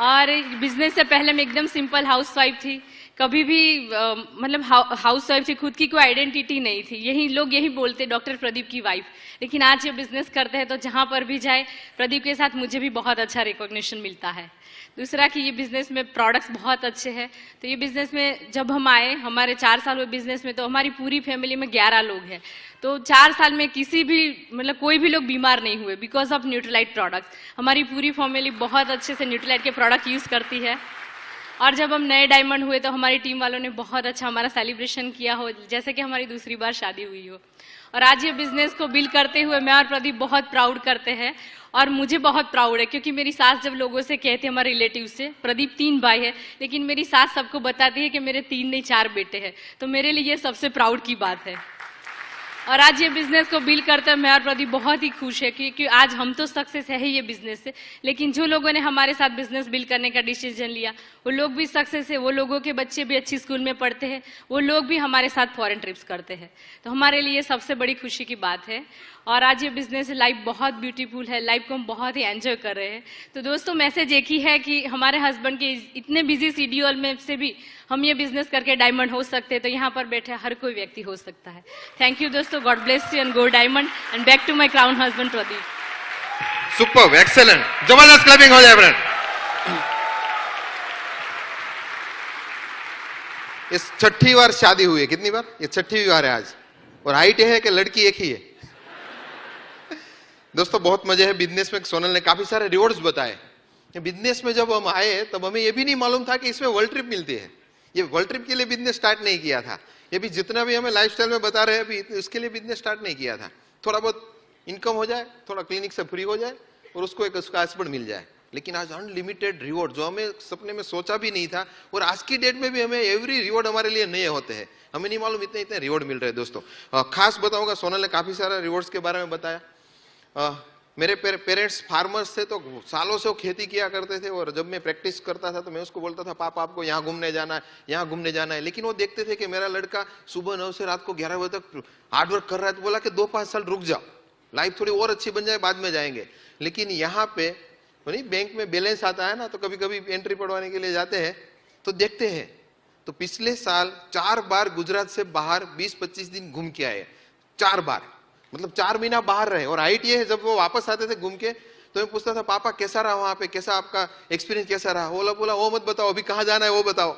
और बिजनेस से पहले मैं एकदम सिंपल हाउसवाइफ थी, कभी भी मतलब हाउसवाइफ थी, खुद की कोई आइडेंटिटी नहीं थी। यही बोलते डॉक्टर प्रदीप की वाइफ। लेकिन आज ये बिजनेस करते हैं तो जहाँ पर भी जाए प्रदीप के साथ मुझे भी बहुत अच्छा रिकॉग्निशन मिलता है। दूसरा कि ये बिजनेस में प्रोडक्ट्स बहुत अच्छे हैं। तो ये बिजनेस में जब हम आए, हमारे 4 साल हुए बिजनेस में, तो हमारी पूरी फैमिली में 11 लोग हैं। तो 4 साल में किसी भी मतलब कोई भी लोग बीमार नहीं हुए बिकॉज ऑफ न्यूट्रीलाइट प्रोडक्ट्स। हमारी पूरी फैमिली बहुत अच्छे से न्यूट्रीलाइट के प्रोडक्ट यूज़ करती है। और जब हम नए डायमंड हुए तो हमारी टीम वालों ने बहुत अच्छा हमारा सेलिब्रेशन किया हो, जैसे कि हमारी दूसरी बार शादी हुई हो। और आज ये बिजनेस को बिल्ड करते हुए मैं और प्रदीप बहुत प्राउड करते हैं। और मुझे बहुत प्राउड है क्योंकि मेरी सास जब लोगों से कहते हैं, हमारे रिलेटिव से, प्रदीप 3 भाई है, लेकिन मेरी सास सबको बताती है कि मेरे 3 नहीं 4 बेटे हैं। तो मेरे लिए ये सबसे प्राउड की बात है। और आज ये बिजनेस को बिल्ड करते हुए मैं और प्रदीप बहुत ही खुश है क्योंकि आज हम तो सक्सेस है ही ये बिजनेस से, लेकिन जो लोगों ने हमारे साथ बिजनेस बिल्ड करने का डिसीजन लिया वो लोग भी सक्सेस है, वो लोगों के बच्चे भी अच्छी स्कूल में पढ़ते हैं, वो लोग भी हमारे साथ फॉरेन ट्रिप्स करते हैं। तो हमारे लिए सबसे बड़ी खुशी की बात है। और आज ये बिजनेस लाइफ बहुत ब्यूटीफुल है, लाइफ को हम बहुत ही एंजॉय कर रहे हैं। तो दोस्तों मैसेज एक ही है कि हमारे हस्बैंड के इतने बिजी शेड्यूल में से भी हम ये बिजनेस करके डायमंड हो सकते हैं, तो यहाँ पर बैठे हर कोई व्यक्ति हो सकता है। थैंक यू दोस्तों, God bless you and go diamond and back to my crown husband Pradeep. Superb, excellent, जबरदस्त क्लैपिंग हो जाए फ्रेंड। इस 6ठी बार शादी हुई है, कितनी बार? ये 6ठी बार है आज। और हाइट है कि लड़की एक ही है। दोस्तों बहुत मजे है बिजनेस में। सोनल ने काफी सारे रिवॉर्ड्स बताए। बिजनेस में जब हम आए तब हमें यह भी नहीं मालूम था कि इसमें वर्ल्ड ट्रिप मिलती है। ये वर्ल्ड ट्रिप के लिए बिजनेस स्टार्ट नहीं किया था। ये भी जितना भी हमें लाइफस्टाइल में बता रहे हैं अभी, उसके लिए बिजनेस स्टार्ट नहीं किया था। थोड़ा बहुत इनकम हो जाए, थोड़ा क्लिनिक से फ्री हो जाए और उसको एक उसका हस्बैंड मिल जाए। लेकिन आज अनलिमिटेड रिवॉर्ड जो हमें सपने में सोचा भी नहीं था, और आज की डेट में भी हमें एवरी रिवॉर्ड हमारे लिए नए होते हैं। हमें नहीं मालूम इतने इतने रिवॉर्ड मिल रहे हैं। दोस्तों खास बताऊंगा, सोनल ने काफी सारे रिवॉर्ड्स के बारे में बताया। मेरे पेरेंट्स फार्मर्स थे, तो सालों से वो खेती किया करते थे। और जब मैं प्रैक्टिस करता था तो मैं उसको बोलता था, पापा आपको यहाँ घूमने जाना है, यहाँ घूमने जाना है। लेकिन वो देखते थे कि मेरा लड़का सुबह 9 से रात को 11 बजे तक हार्डवर्क कर रहा है, तो बोला कि 2-5 साल रुक जाओ, लाइफ थोड़ी और अच्छी बन जाए, बाद में जाएंगे। लेकिन यहाँ पे नहीं, बैंक में बैलेंस आता है ना, तो कभी कभी एंट्री पढ़वाने के लिए जाते हैं तो देखते हैं, तो पिछले साल 4 बार गुजरात से बाहर 20-25 दिन घूम के आए। 4 बार मतलब 4 महीना बाहर रहे। और हाइट ये है, जब वो वापस आते थे घूम के तो मैं पूछता था, पापा कैसा रहा वहां पे, कैसा आपका एक्सपीरियंस कैसा रहा? बोला वो मत बताओ, अभी कहाँ जाना है वो बताओ।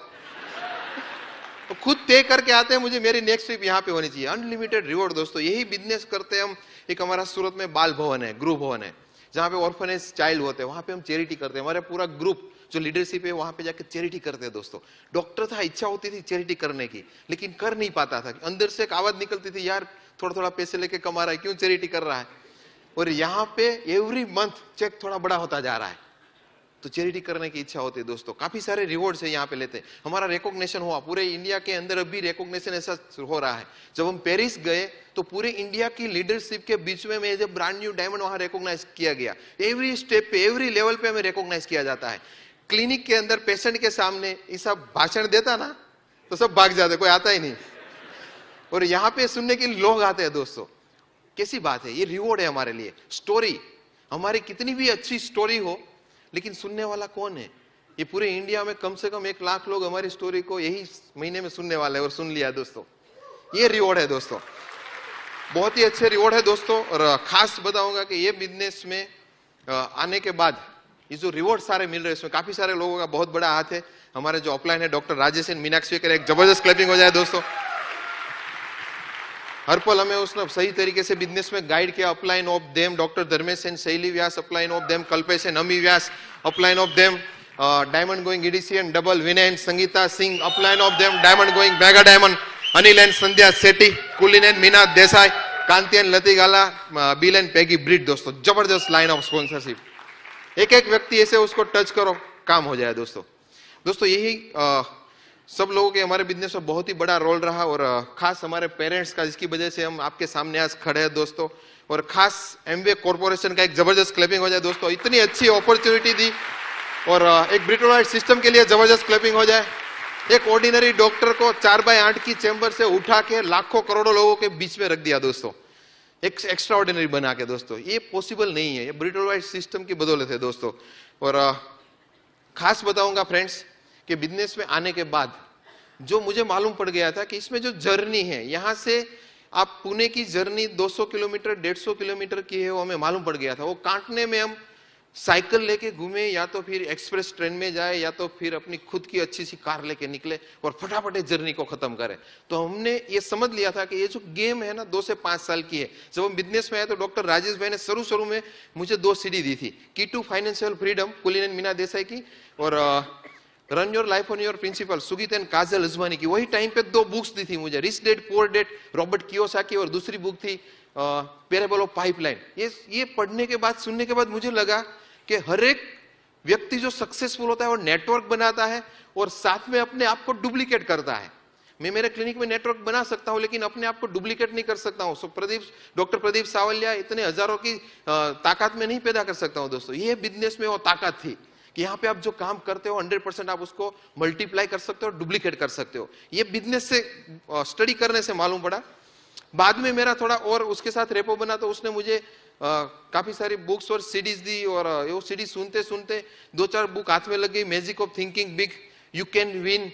तो खुद तय करके आते हैं, मुझे मेरी नेक्स्ट ट्रिप यहाँ पे होनी चाहिए। Unlimited reward. दोस्तों यही बिजनेस करते हैं हम। एक हमारा सूरत में बाल भवन है, गृह भवन है, जहाँ पे ऑर्फनेज चाइल्ड होते हैं, वहां पे हम चैरिटी करते हैं। हमारा पूरा ग्रुप जो लीडरशिप है वहां पे जाकर चैरिटी करते हैं। दोस्तों डॉक्टर था, इच्छा होती थी चैरिटी करने की, लेकिन कर नहीं पाता था। अंदर से एक आवाज निकलती थी, यार थोड़ा थोड़ा पैसे लेके कमा रहा है, क्यों चैरिटी कर रहा है? और यहाँ पे एवरी मंथ चेक थोड़ा बड़ा होता जा रहा है, तो चैरिटी करने की इच्छा होती है दोस्तों। काफी सारे रिवॉर्ड्स है यहाँ पे लेते हैं, हमारा रिकॉग्निशन हुआ पूरे इंडिया के अंदर, अभी रिकॉग्निशन ऐसा हो रहा है। जब हम पेरिस गए तो पूरे इंडिया की लीडरशिप के बीच में जब ब्रांड न्यू डायमंड वहां रिकॉग्नाइज किया गया, एवरी स्टेप पे एवरी लेवल पे हमें रिकॉग्नाइज किया जाता है। क्लिनिक के अंदर पेशेंट के सामने ये सब भाषण देता ना तो सब भाग जाते, कोई आता ही नहीं, और यहाँ पे सुनने के लिए लोग आते हैं दोस्तों। कैसी बात है, ये रिवॉर्ड है हमारे लिए। स्टोरी हमारी कितनी भी अच्छी स्टोरी हो, लेकिन सुनने वाला कौन है? ये पूरे इंडिया में कम से कम 1 लाख लोग हमारी स्टोरी को यही महीने में सुनने वाले हैं, और सुन लिया दोस्तों। ये रिवॉर्ड है दोस्तों, बहुत ही अच्छे रिवॉर्ड है दोस्तों। और खास बताऊंगा कि ये बिजनेस में आने के बाद ये जो रिवॉर्ड सारे मिल रहे हैं, इसमें काफी सारे लोगों का बहुत बड़ा हाथ है। हमारे जो अपलाइन है डॉक्टर राजेश एंड मीनाक्षी के, एक जबरदस्त क्लैपिंग हो जाए दोस्तों। हर पल हमें उसने सही तरीके से बिजनेस में गाइड किया। Upline of them doctor Dharmesh and Shaili Vyas, upline of them Kalpesh and Ami Vyas, upline of them diamond going EDC and double Vinay and Sangeeta Singh, upline of them diamond going mega diamond Anil and Sandhya Sethi, Kulin and Meena Desai, Kanti and Latigala, Bill and Peggy Britt. दोस्तों जबरदस्त लाइन ऑफ स्पॉन्सरशिप, एक एक व्यक्ति ऐसे उसको टच करो काम हो जाए दोस्तों। दोस्तों यही सब लोगों के हमारे बिजनेस में बहुत ही बड़ा रोल रहा, और खास हमारे पेरेंट्स का, जिसकी वजह से हम आपके सामने आज खड़े हैं दोस्तों। और खास एमवे कॉर्पोरेशन का एक जबरदस्त क्लैपिंग हो जाए दोस्तों, इतनी अच्छी अपॉर्चुनिटी दी। और एक ब्रिटोलाइट सिस्टम के लिए जबरदस्त क्लैपिंग हो जाए। एक ऑर्डिनरी डॉक्टर को 4x8 की चैम्बर से उठा के लाखों करोड़ों लोगों के बीच में रख दिया दोस्तों, एक एक्स्ट्रा ऑर्डिनरी बना के दोस्तों। ये पॉसिबल नहीं है, ये ब्रिटोलाइट सिस्टम की बदौलत है दोस्तों। और खास बताऊंगा फ्रेंड्स कि बिजनेस में आने के बाद जो मुझे मालूम पड़ गया था कि इसमें जो जर्नी है, यहां से आप पुणे की जर्नी 200 किलोमीटर 150 किलोमीटर की है, वो हमें मालूम पड़ गया था। वो काटने में हम साइकिल लेके घूमे, या तो फिर एक्सप्रेस ट्रेन में जाए, या तो फिर अपनी खुद की अच्छी सी कार लेके निकले और फटाफट जर्नी को खत्म करें। तो हमने ये समझ लिया था कि ये जो गेम है ना 2 से 5 साल की है। जब हम बिजनेस में आए तो डॉक्टर राजेश भाई ने शुरू में मुझे 2 सीडी दी थी, key to financial freedom Kulin and Meena Desai की, और run your life on your principle Sugeet and Kajal Ajwani की। वही टाइम पे 2 बुक्स दी थी मुझे, rich dad poor dad Robert Kiyosaki, और दूसरी बुक थी पैराबल ऑफ पाइपलाइन। ये पढ़ने के बाद, सुनने के बाद मुझे लगा कि हर एक व्यक्ति जो सक्सेसफुल होता है वो नेटवर्क बनाता है और साथ में अपने आप को डुप्लीकेट करता है। मैं मेरे क्लिनिक में नेटवर्क बना सकता हूं, लेकिन अपने आप को डुप्लीकेट नहीं कर सकता हूं। सो डॉक्टर प्रदीप सावलिया इतने हजारों की ताकत में नहीं पैदा कर सकता हूं दोस्तों। ये बिजनेस में वो ताकत थी कि यहाँ पे आप जो काम करते हो 100% आप उसको मल्टीप्लाई कर सकते हो, डुप्लीकेट कर सकते हो। ये बिजनेस से स्टडी करने से मालूम पड़ा। बाद में मेरा थोड़ा और उसके साथ रेपो बना, तो उसने मुझे काफी सारी बुक्स और सीडीज दी, और वो सीडी सुनते सुनते 2-4 बुक हाथ में लग गई। Magic of thinking big, you can win,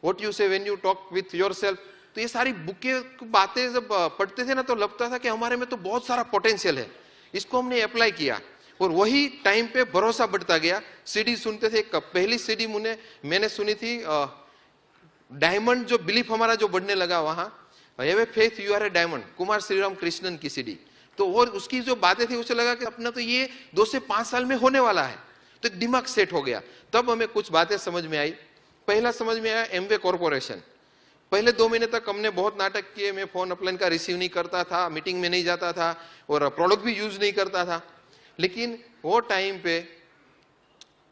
what you say when you talk with yourself. तो ये सारी बुकें बातें जब पढ़ते थे ना, तो लगता था कि हमारे में तो बहुत सारा पोटेंशियल है। इसको हमने अप्लाई किया, और वही टाइम पे भरोसा बढ़ता गया। सीडी सुनते थे, पहली सीडी मैंने सुनी थी डायमंड, जो बिलीफ हमारा जो बढ़ने लगा वहां, have a faith you are a diamond, Kumar Shriram Krishnan की सीडी। तो और उसकी जो बातें थी, उसे लगा कि अपना तो ये 2 से 5 साल में होने वाला है। तो एक दिमाग सेट हो गया। तब हमें कुछ बातें समझ में आई। पहला समझ में आया एमवे कॉर्पोरेशन। पहले 2 महीने तक हमने बहुत नाटक किए। मैं फोन अपलाइन का रिसीव नहीं करता था, मीटिंग में नहीं जाता था, और प्रोडक्ट भी यूज नहीं करता था। लेकिन वो टाइम पे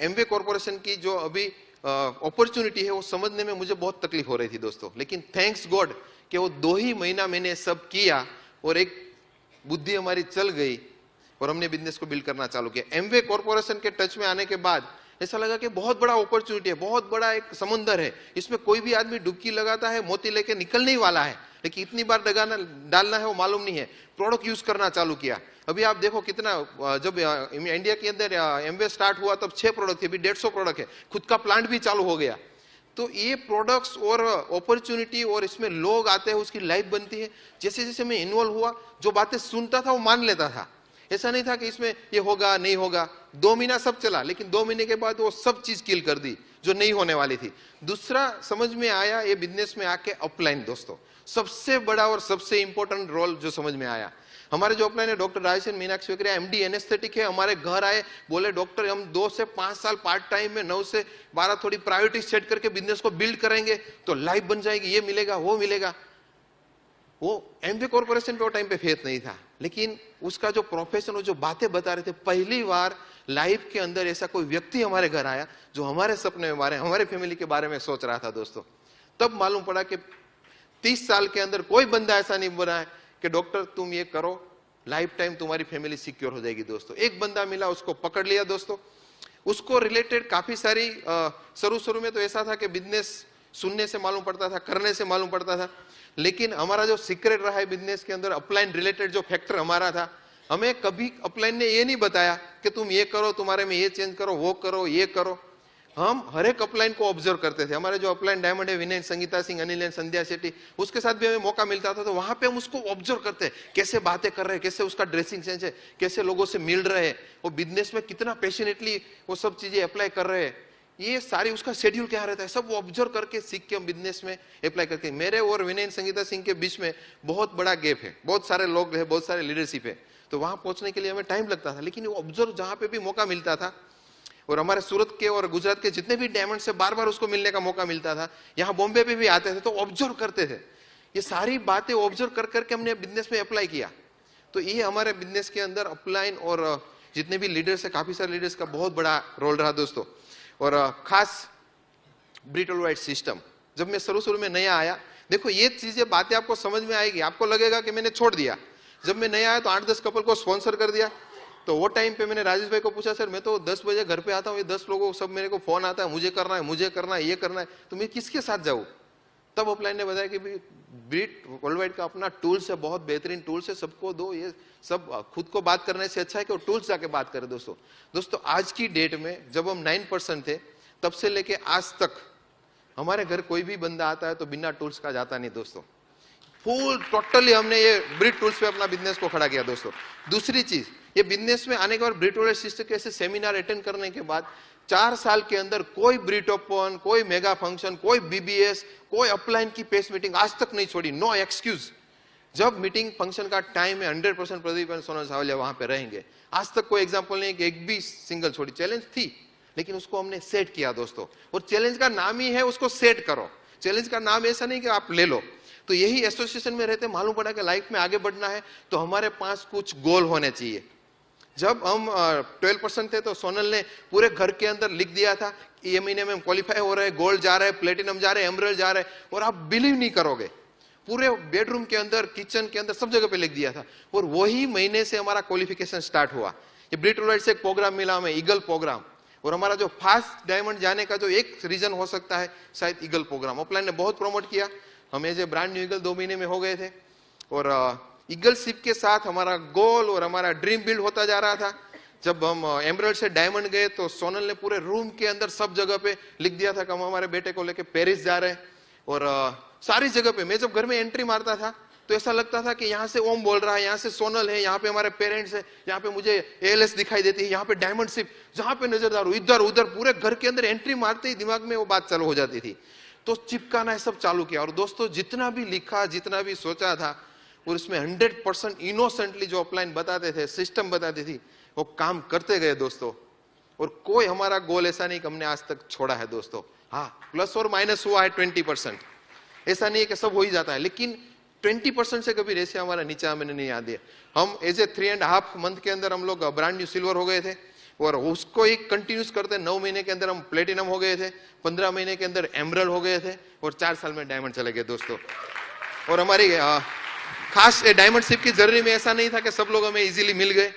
एमवे कॉर्पोरेशन की जो अभी अपॉर्चुनिटी है, वो समझने में मुझे बहुत तकलीफ हो रही थी दोस्तों। लेकिन थैंक्स गॉड कि वो 2 ही महीना मैंने सब किया, और एक बुद्धि हमारी चल गई, और हमने बिजनेस को बिल्ड करना चालू किया। एमवे कॉर्पोरेशन के टच में आने के बाद ऐसा लगा कि बहुत बड़ा अपॉर्चुनिटी है, बहुत बड़ा एक समुंदर है। इसमें कोई भी आदमी डुबकी लगाता है, मोती लेके निकलने ही वाला है, लेकिन इतनी बार डालना है वो मालूम नहीं है। प्रोडक्ट यूज करना चालू किया। अभी आप देखो कितना, जब इंडिया के अंदर एमवे स्टार्ट हुआ तब 6 प्रोडक्ट थे, अभी 150 प्रोडक्ट है। खुद का प्लांट भी चालू हो गया। तो ये प्रोडक्ट्स और अपॉर्चुनिटी, और इसमें लोग आते हैं, उसकी लाइफ बनती है। जैसे जैसे मैं इन्वॉल्व हुआ, जो बातें सुनता था वो मान लेता था। ऐसा नहीं था कि इसमें ये होगा नहीं होगा। 2 महीना सब चला, लेकिन 2 महीने के बाद वो सब चीज किल कर दी जो नहीं होने वाली थी। दूसरा समझ में आया ये बिजनेस में आके अपलाइन दोस्तों, सबसे बड़ा और सबसे इंपॉर्टेंट रोल जो समझ में आया। हमारे जो अपलाइन है डॉक्टर राजेश मीनाक्षी वगैरह, एमडी एनेस्थेटिक है, हमारे घर आए, बोले डॉक्टर हम 2 से 5 साल पार्ट टाइम में 9 से 12 थोड़ी प्रायोरिटी सेट करके बिजनेस को बिल्ड करेंगे तो लाइफ बन जाएगी, ये मिलेगा वो मिलेगा। वो एमवे कॉर्पोरेशन पे वो टाइम पे फेथ नहीं था, लेकिन उसका जो प्रोफेशन, वो जो बातें बता रहे थे, पहली बार लाइफ के अंदर ऐसा कोई व्यक्ति हमारे घर आया जो हमारे सपने में बारे, हमारे फैमिली के बारे में सोच रहा था दोस्तों। तब मालूम पड़ा कि 30 साल के अंदर कोई बंदा ऐसा नहीं बना है कि डॉक्टर तुम ये करो, लाइफ टाइम तुम्हारी फैमिली सिक्योर हो जाएगी दोस्तों। एक बंदा मिला, उसको पकड़ लिया दोस्तों। उसको रिलेटेड काफी सारी शुरू में तो ऐसा था कि बिजनेस सुनने से मालूम पड़ता था, करने से मालूम पड़ता था, लेकिन हमारा जो सीक्रेट रहा है बिजनेस के अंदर, अपलाइन रिलेटेड जो फैक्टर हमारा था, हमें कभी अपलाइन ने ये नहीं बताया कि तुम ये करो, तुम्हारे में ये चेंज करो, वो करो, ये करो। हम हर एक अपलाइन को ऑब्जर्व करते थे। हमारे जो अपलाइन डायमंड है, विनय, संगीता सिंह, अनिल एंड संध्या शेट्टी, उसके साथ भी हमें मौका मिलता था, तो वहां पे हम उसको ऑब्जर्व करते हैं, कैसे बातें कर रहे हैं, कैसे उसका ड्रेसिंग सेंस है, कैसे लोगों से मिल रहे हैं, वो बिजनेस में कितना पैशनेटली वो सब चीजें अप्लाई कर रहे हैं, ये सारी उसका शेड्यूल क्या रहता है, सब वो ऑब्जर्व करके सीख के हम बिजनेस में अप्लाई करते हैं। मेरे और विनय संगीता सिंह के बीच में बहुत बड़ा गैप है, बहुत सारे लोग हैं, बहुत सारे लीडरशिप है, तो वहां पहुंचने के लिए हमें टाइम लगता था, लेकिन वो ऑब्जर्व जहां पे भी मौका मिलता था, और हमारे सूरत के और गुजरात के जितने भी डायमंड से बार बार उसको मिलने का मौका मिलता था, यहाँ बॉम्बे पे भी आते थे, तो ऑब्जर्व करते थे। ये सारी बातें ऑब्जर्व कर करके हमने बिजनेस में अप्लाई किया। तो ये हमारे बिजनेस के अंदर अपलाइन और जितने भी लीडर्स है, काफी सारे लीडर्स का बहुत बड़ा रोल रहा दोस्तों। और खास ब्रिट वर्ल्ड वाइड सिस्टम, जब मैं शुरू में नया आया, देखो ये चीजें बातें आपको समझ में आएगी, आपको लगेगा कि मैंने छोड़ दिया। जब मैं नया आया तो 8-10 कपल को स्पॉन्सर कर दिया। तो वो टाइम पे मैंने राजेश भाई को पूछा, सर मैं तो 10 बजे घर पे आता हूँ, ये 10 लोगों सब मेरे को फोन आता है, मुझे करना है, मुझे करना है, ये करना है, तो मैं किसके साथ जाऊँ? तब अपलाइन ने बताया कि ब्रिट वर्ल्ड वाइड का अपना टूल्स है, बहुत बेहतरीन टूल्स है, सबको दो। ये सब खुद को बात करने से अच्छा है कि वो टूल्स जाके बात करें दोस्तों। आज की डेट में जब हम 9% थे, तब से लेके आज तक हमारे घर कोई भी बंदा आता है तो बिना टूल्स का जाता नहीं दोस्तों। फुल टोटली हमने ये ब्रिट टूल्स पे अपना बिजनेस को खड़ा किया दोस्तों। दूसरी चीज, ये बिजनेस में आने के बाद ब्रिट वर्ल्ड सिस्टम के ऐसे सेमिनार अटेंड करने के बाद 4 साल के अंदर कोई ब्रिट ओपन, कोई मेगा फंक्शन, कोई बीबीएस, कोई अपलाइन की पेस मीटिंग आज तक नहीं छोड़ी। No excuse. जब मीटिंग फंक्शन का टाइम है 100% प्रदीप एंड सोनल सावलिया वहां पे रहेंगे। आज तक कोई एग्जांपल नहीं कि एक भी सिंगल छोड़ी। चैलेंज थी, लेकिन उसको हमने सेट किया दोस्तों। और चैलेंज का नाम ही है उसको सेट करो। चैलेंज का नाम ऐसा नहीं कि आप ले लो। तो यही एसोसिएशन में रहते मालूम पड़ा कि लाइफ में आगे बढ़ना है तो हमारे पास कुछ गोल होने चाहिए। जब हम 12% थे तो सोनल ने पूरे घर के अंदर लिख दिया था, ये महीने में हम क्वालिफाई हो रहे हैं, गोल्ड जा रहे हैं, प्लेटिनम जा रहे हैं, एमरल्ड जा रहे हैं। और आप बिलीव नहीं करोगे, पूरे बेडरूम के अंदर, किचन के अंदर, सब जगह पे लिख दिया था। और वही महीने से हमारा क्वालिफिकेशन स्टार्ट हुआ। ये ब्रिट वर्ल्ड वाइड से एक प्रोग्राम मिला हमें, ईगल प्रोग्राम। और हमारा जो फास्ट डायमंड जाने का जो एक रीजन हो सकता है शायद ईगल प्रोग्राम। अपलाइन ने बहुत प्रमोट किया। हम as a brand new eagle 2 महीने में हो गए थे। और ईगल शिप के साथ हमारा गोल और हमारा ड्रीम बिल्ड होता जा रहा था। जब हम एमरल्ड से डायमंड गए तो सोनल ने पूरे रूम के अंदर सब जगह पे लिख दिया था कि हम हमारे बेटे को लेके पेरिस जा रहे हैं। और सारी जगह पे मैं जब घर में एंट्री मारता था तो ऐसा लगता था कि यहाँ से ओम बोल रहा है, यहाँ से सोनल है, यहाँ पे हमारे पेरेंट्स है, यहाँ पे मुझे एएलएस दिखाई देती है, यहाँ पे डायमंड शिप, जहां पे नजरदार इधर उधर, पूरे घर के अंदर एंट्री मारते ही दिमाग में वो बात चालू हो जाती थी। तो चिपकाना है सब चालू किया। और दोस्तों जितना भी लिखा, जितना भी सोचा था, और इसमें 100% इनोसेंटली जो अपलाइन बताते थे, सिस्टम बताती थी, वो काम करते गए दोस्तों। और कोई हमारा गोल ऐसा नहीं कि हमने आज तक छोड़ा है दोस्तों। हाँ, प्लस और माइनस हुआ है 20%, ऐसा नहीं है कि सब हो ही जाता है, लेकिन 20% से कभी रेशे हमारा नीचा मैंने नहीं याद दिया। हम एज ए 3.5 मंथ के अंदर हम लोग ब्रांड न्यू सिल्वर हो गए थे। और उसको ही कंटिन्यूस करते 9 महीने के अंदर हम प्लेटिनम हो गए थे, 15 महीने के अंदर एमरल्ड हो गए थे, और 4 साल में डायमंड चले गए दोस्तों। और हमारी खास डायमंड शिप की जर्नी में ऐसा नहीं था कि सब लोग हमें इजीली मिल गए।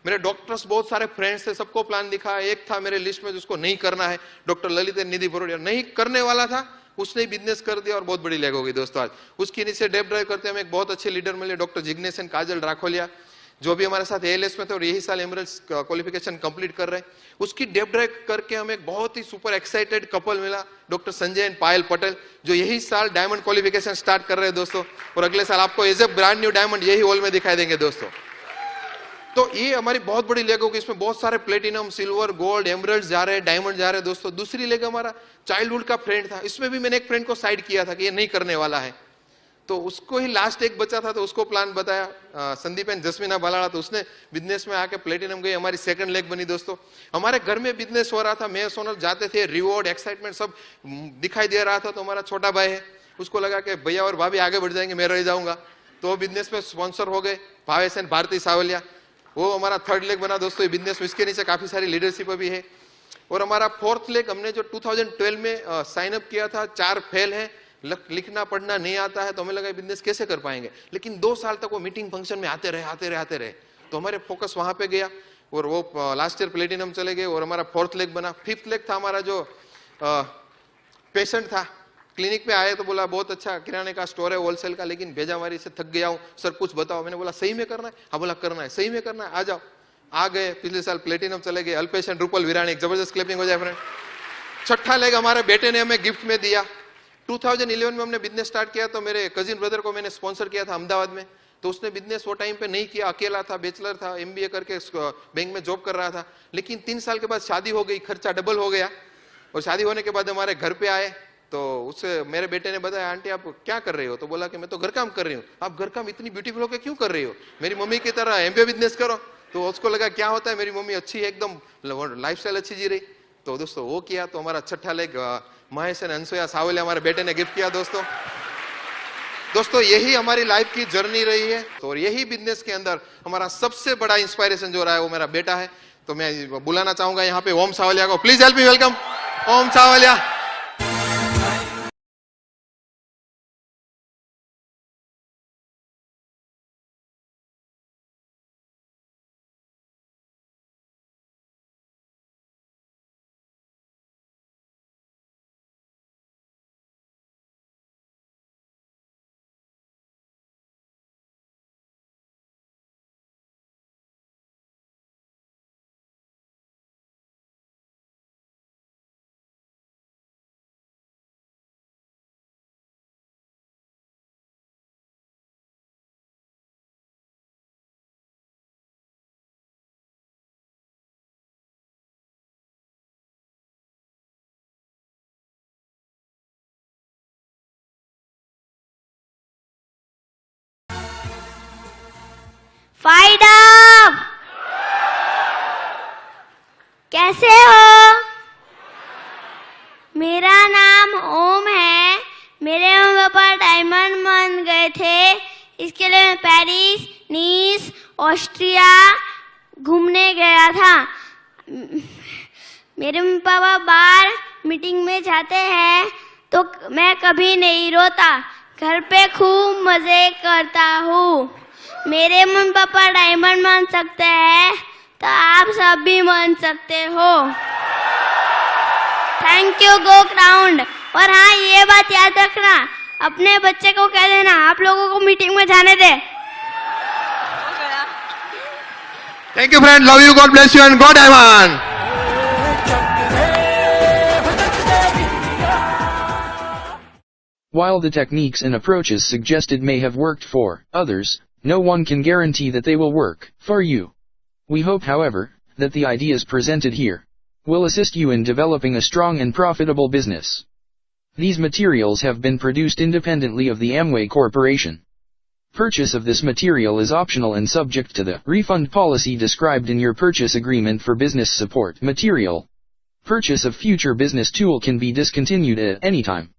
मेरे डॉक्टर्स बहुत सारे फ्रेंड्स थे, सबको प्लान दिखा। एक था मेरे लिस्ट में जिसको नहीं करना है, डॉक्टर ललित निधि बरोडिया, नहीं करने वाला था, उसने बिजनेस कर दिया और बहुत बड़ी लेग हो गई दोस्तों। आज उसके नीचे डेप ड्राइव करते हमें एक बहुत अच्छे लीडर मिले, डॉक्टर जिग्नेशन काजल राखोलिया, जो भी हमारे साथ एएलएस में थे और यही साल एमरल्ड क्वालिफिकेशन कंप्लीट कर रहे हैं। उसकी डेप ड्राइव करके हमें एक बहुत ही सुपर एक्साइटेड कपल मिला, डॉक्टर संजय एंड पायल पटेल, जो यही साल डायमंड क्वालिफिकेशन स्टार्ट कर रहे हैं दोस्तों। और अगले साल आपको as a brand new diamond यही हॉल में दिखाई देंगे दोस्तों। तो ये हमारी बहुत बड़ी लेग होगी। इसमें बहुत सारे प्लेटिनम, सिल्वर, गोल्ड, एमरल्ड जा रहे हैं, डायमंड जा रहे हैं दोस्तों। दूसरी लेग हमारा चाइल्डहुड का फ्रेंड था, इसमें भी मैंने एक फ्रेंड को साइड किया था कि ये नहीं करने वाला है, तो उसको ही लास्ट एक बचा था, तो उसको प्लान बताया संदीप एंड जस्मीना बालाड़ा, तो उसने बिजनेस में आके प्लेटिनम गई, हमारी सेकंड लेग बनी दोस्तों। हमारे घर में बिजनेस हो रहा था, मैं सोनल जाते थे, रिवॉर्ड, एक्साइटमेंट सब दिखाई दे रहा था। तो हमारा छोटा भाई है, उसको लगा कि भैया और भाभी आगे बढ़ जाएंगे, मैं रह जाऊंगा। तो बिजनेस में स्पॉन्सर हो गए भावेश एंड भारती सावलिया, वो हमारा थर्ड लेग बना दोस्तों ये बिजनेस में। इसके नीचे काफी सारी लीडरशिप भी है। और हमारा फोर्थ लेग हमने जो 2012 में साइन अप किया था, 4 फेल है, लिखना पढ़ना नहीं आता है, तो हमें लगा बिजनेस कैसे कर पाएंगे, लेकिन 2 साल तक वो मीटिंग फंक्शन में आते रहे, तो हमारे फोकस वहां पे गया और वो लास्ट ईयर प्लेटिनम चले गए और हमारा फोर्थ लेग बना। फिफ्थ लेग था हमारा जो पेशेंट था, क्लिनिक पे आए तो बोला बहुत अच्छा किराने का स्टोर है होलसेल का, लेकिन भेजामारी से थक गया हूं सर, कुछ बताओ। मैंने बोला सही में करना है? हाँ बोला करना है, सही में करना है, आ जाओ। आ गए, पिछले साल प्लेटिनम चले गए। अल्पेश एंड रूपल विरानी, एक जबरदस्त क्लैपिंग हो जाए फ्रेंड। छठा लेग हमारे बेटे ने हमें गिफ्ट में दिया। 2011 में हमने बिजनेस स्टार्ट किया, तो मेरे कजिन ब्रदर को मैंने स्पॉन्सर किया था अहमदाबाद में, तो उसने बिजनेस वो टाइम पे नहीं किया, अकेला था, बैचलर था, MBA करके बैंक में जॉब कर रहा था। लेकिन 3 साल के बाद शादी हो गई, खर्चा डबल हो गया। और शादी होने के बाद हमारे घर पे आए, तो उससे मेरे बेटे ने बताया आंटी आप क्या कर रही हो, तो बोला कि मैं तो घर काम कर रही हूँ। आप घर काम इतनी ब्यूटीफुल होकर क्यों कर रही हो, मेरी मम्मी की तरह MBA बिजनेस करो। तो उसको लगा क्या होता है, मेरी मम्मी अच्छी है, एकदम लाइफस्टाइल अच्छी जी रही। तो दोस्तों वो किया, तो हमारा छठा लेग महेश एंड अंशुया सावलिया हमारे बेटे ने गिफ्ट किया। दोस्तों यही हमारी लाइफ की जर्नी रही है। तो यही बिजनेस के अंदर हमारा सबसे बड़ा इंस्पायरेशन जो रहा है वो मेरा बेटा है। तो मैं बुलाना चाहूंगा यहाँ पे ओम सावलिया को, प्लीज हेल्प मी वेलकम ओम सावलिया। फायदा कैसे हो? मेरा नाम ओम है। मेरे मम्मी पापा डायमंड बन गए थे, इसके लिए मैं पेरिस, नीस, ऑस्ट्रिया घूमने गया था। मेरे मम्मी पापा बाहर मीटिंग में जाते हैं तो मैं कभी नहीं रोता, घर पे खूब मजे करता हूँ। मेरे मम्मी पापा डायमंड बन सकते हैं तो आप सब भी बन सकते हो। Thank you, go ground. और हाँ, ये बात याद रखना, अपने बच्चे को कह देना आप लोगों को मीटिंग में जाने दे। Thank you friend, love you, God bless you and God diamond. While the techniques and approaches suggested may have worked for others, no one can guarantee that they will work for you. We hope, however, that the ideas presented here will assist you in developing a strong and profitable business. These materials have been produced independently of the Amway Corporation. Purchase of this material is optional and subject to the refund policy described in your purchase agreement for business support material. Purchase of future business tool can be discontinued at any time.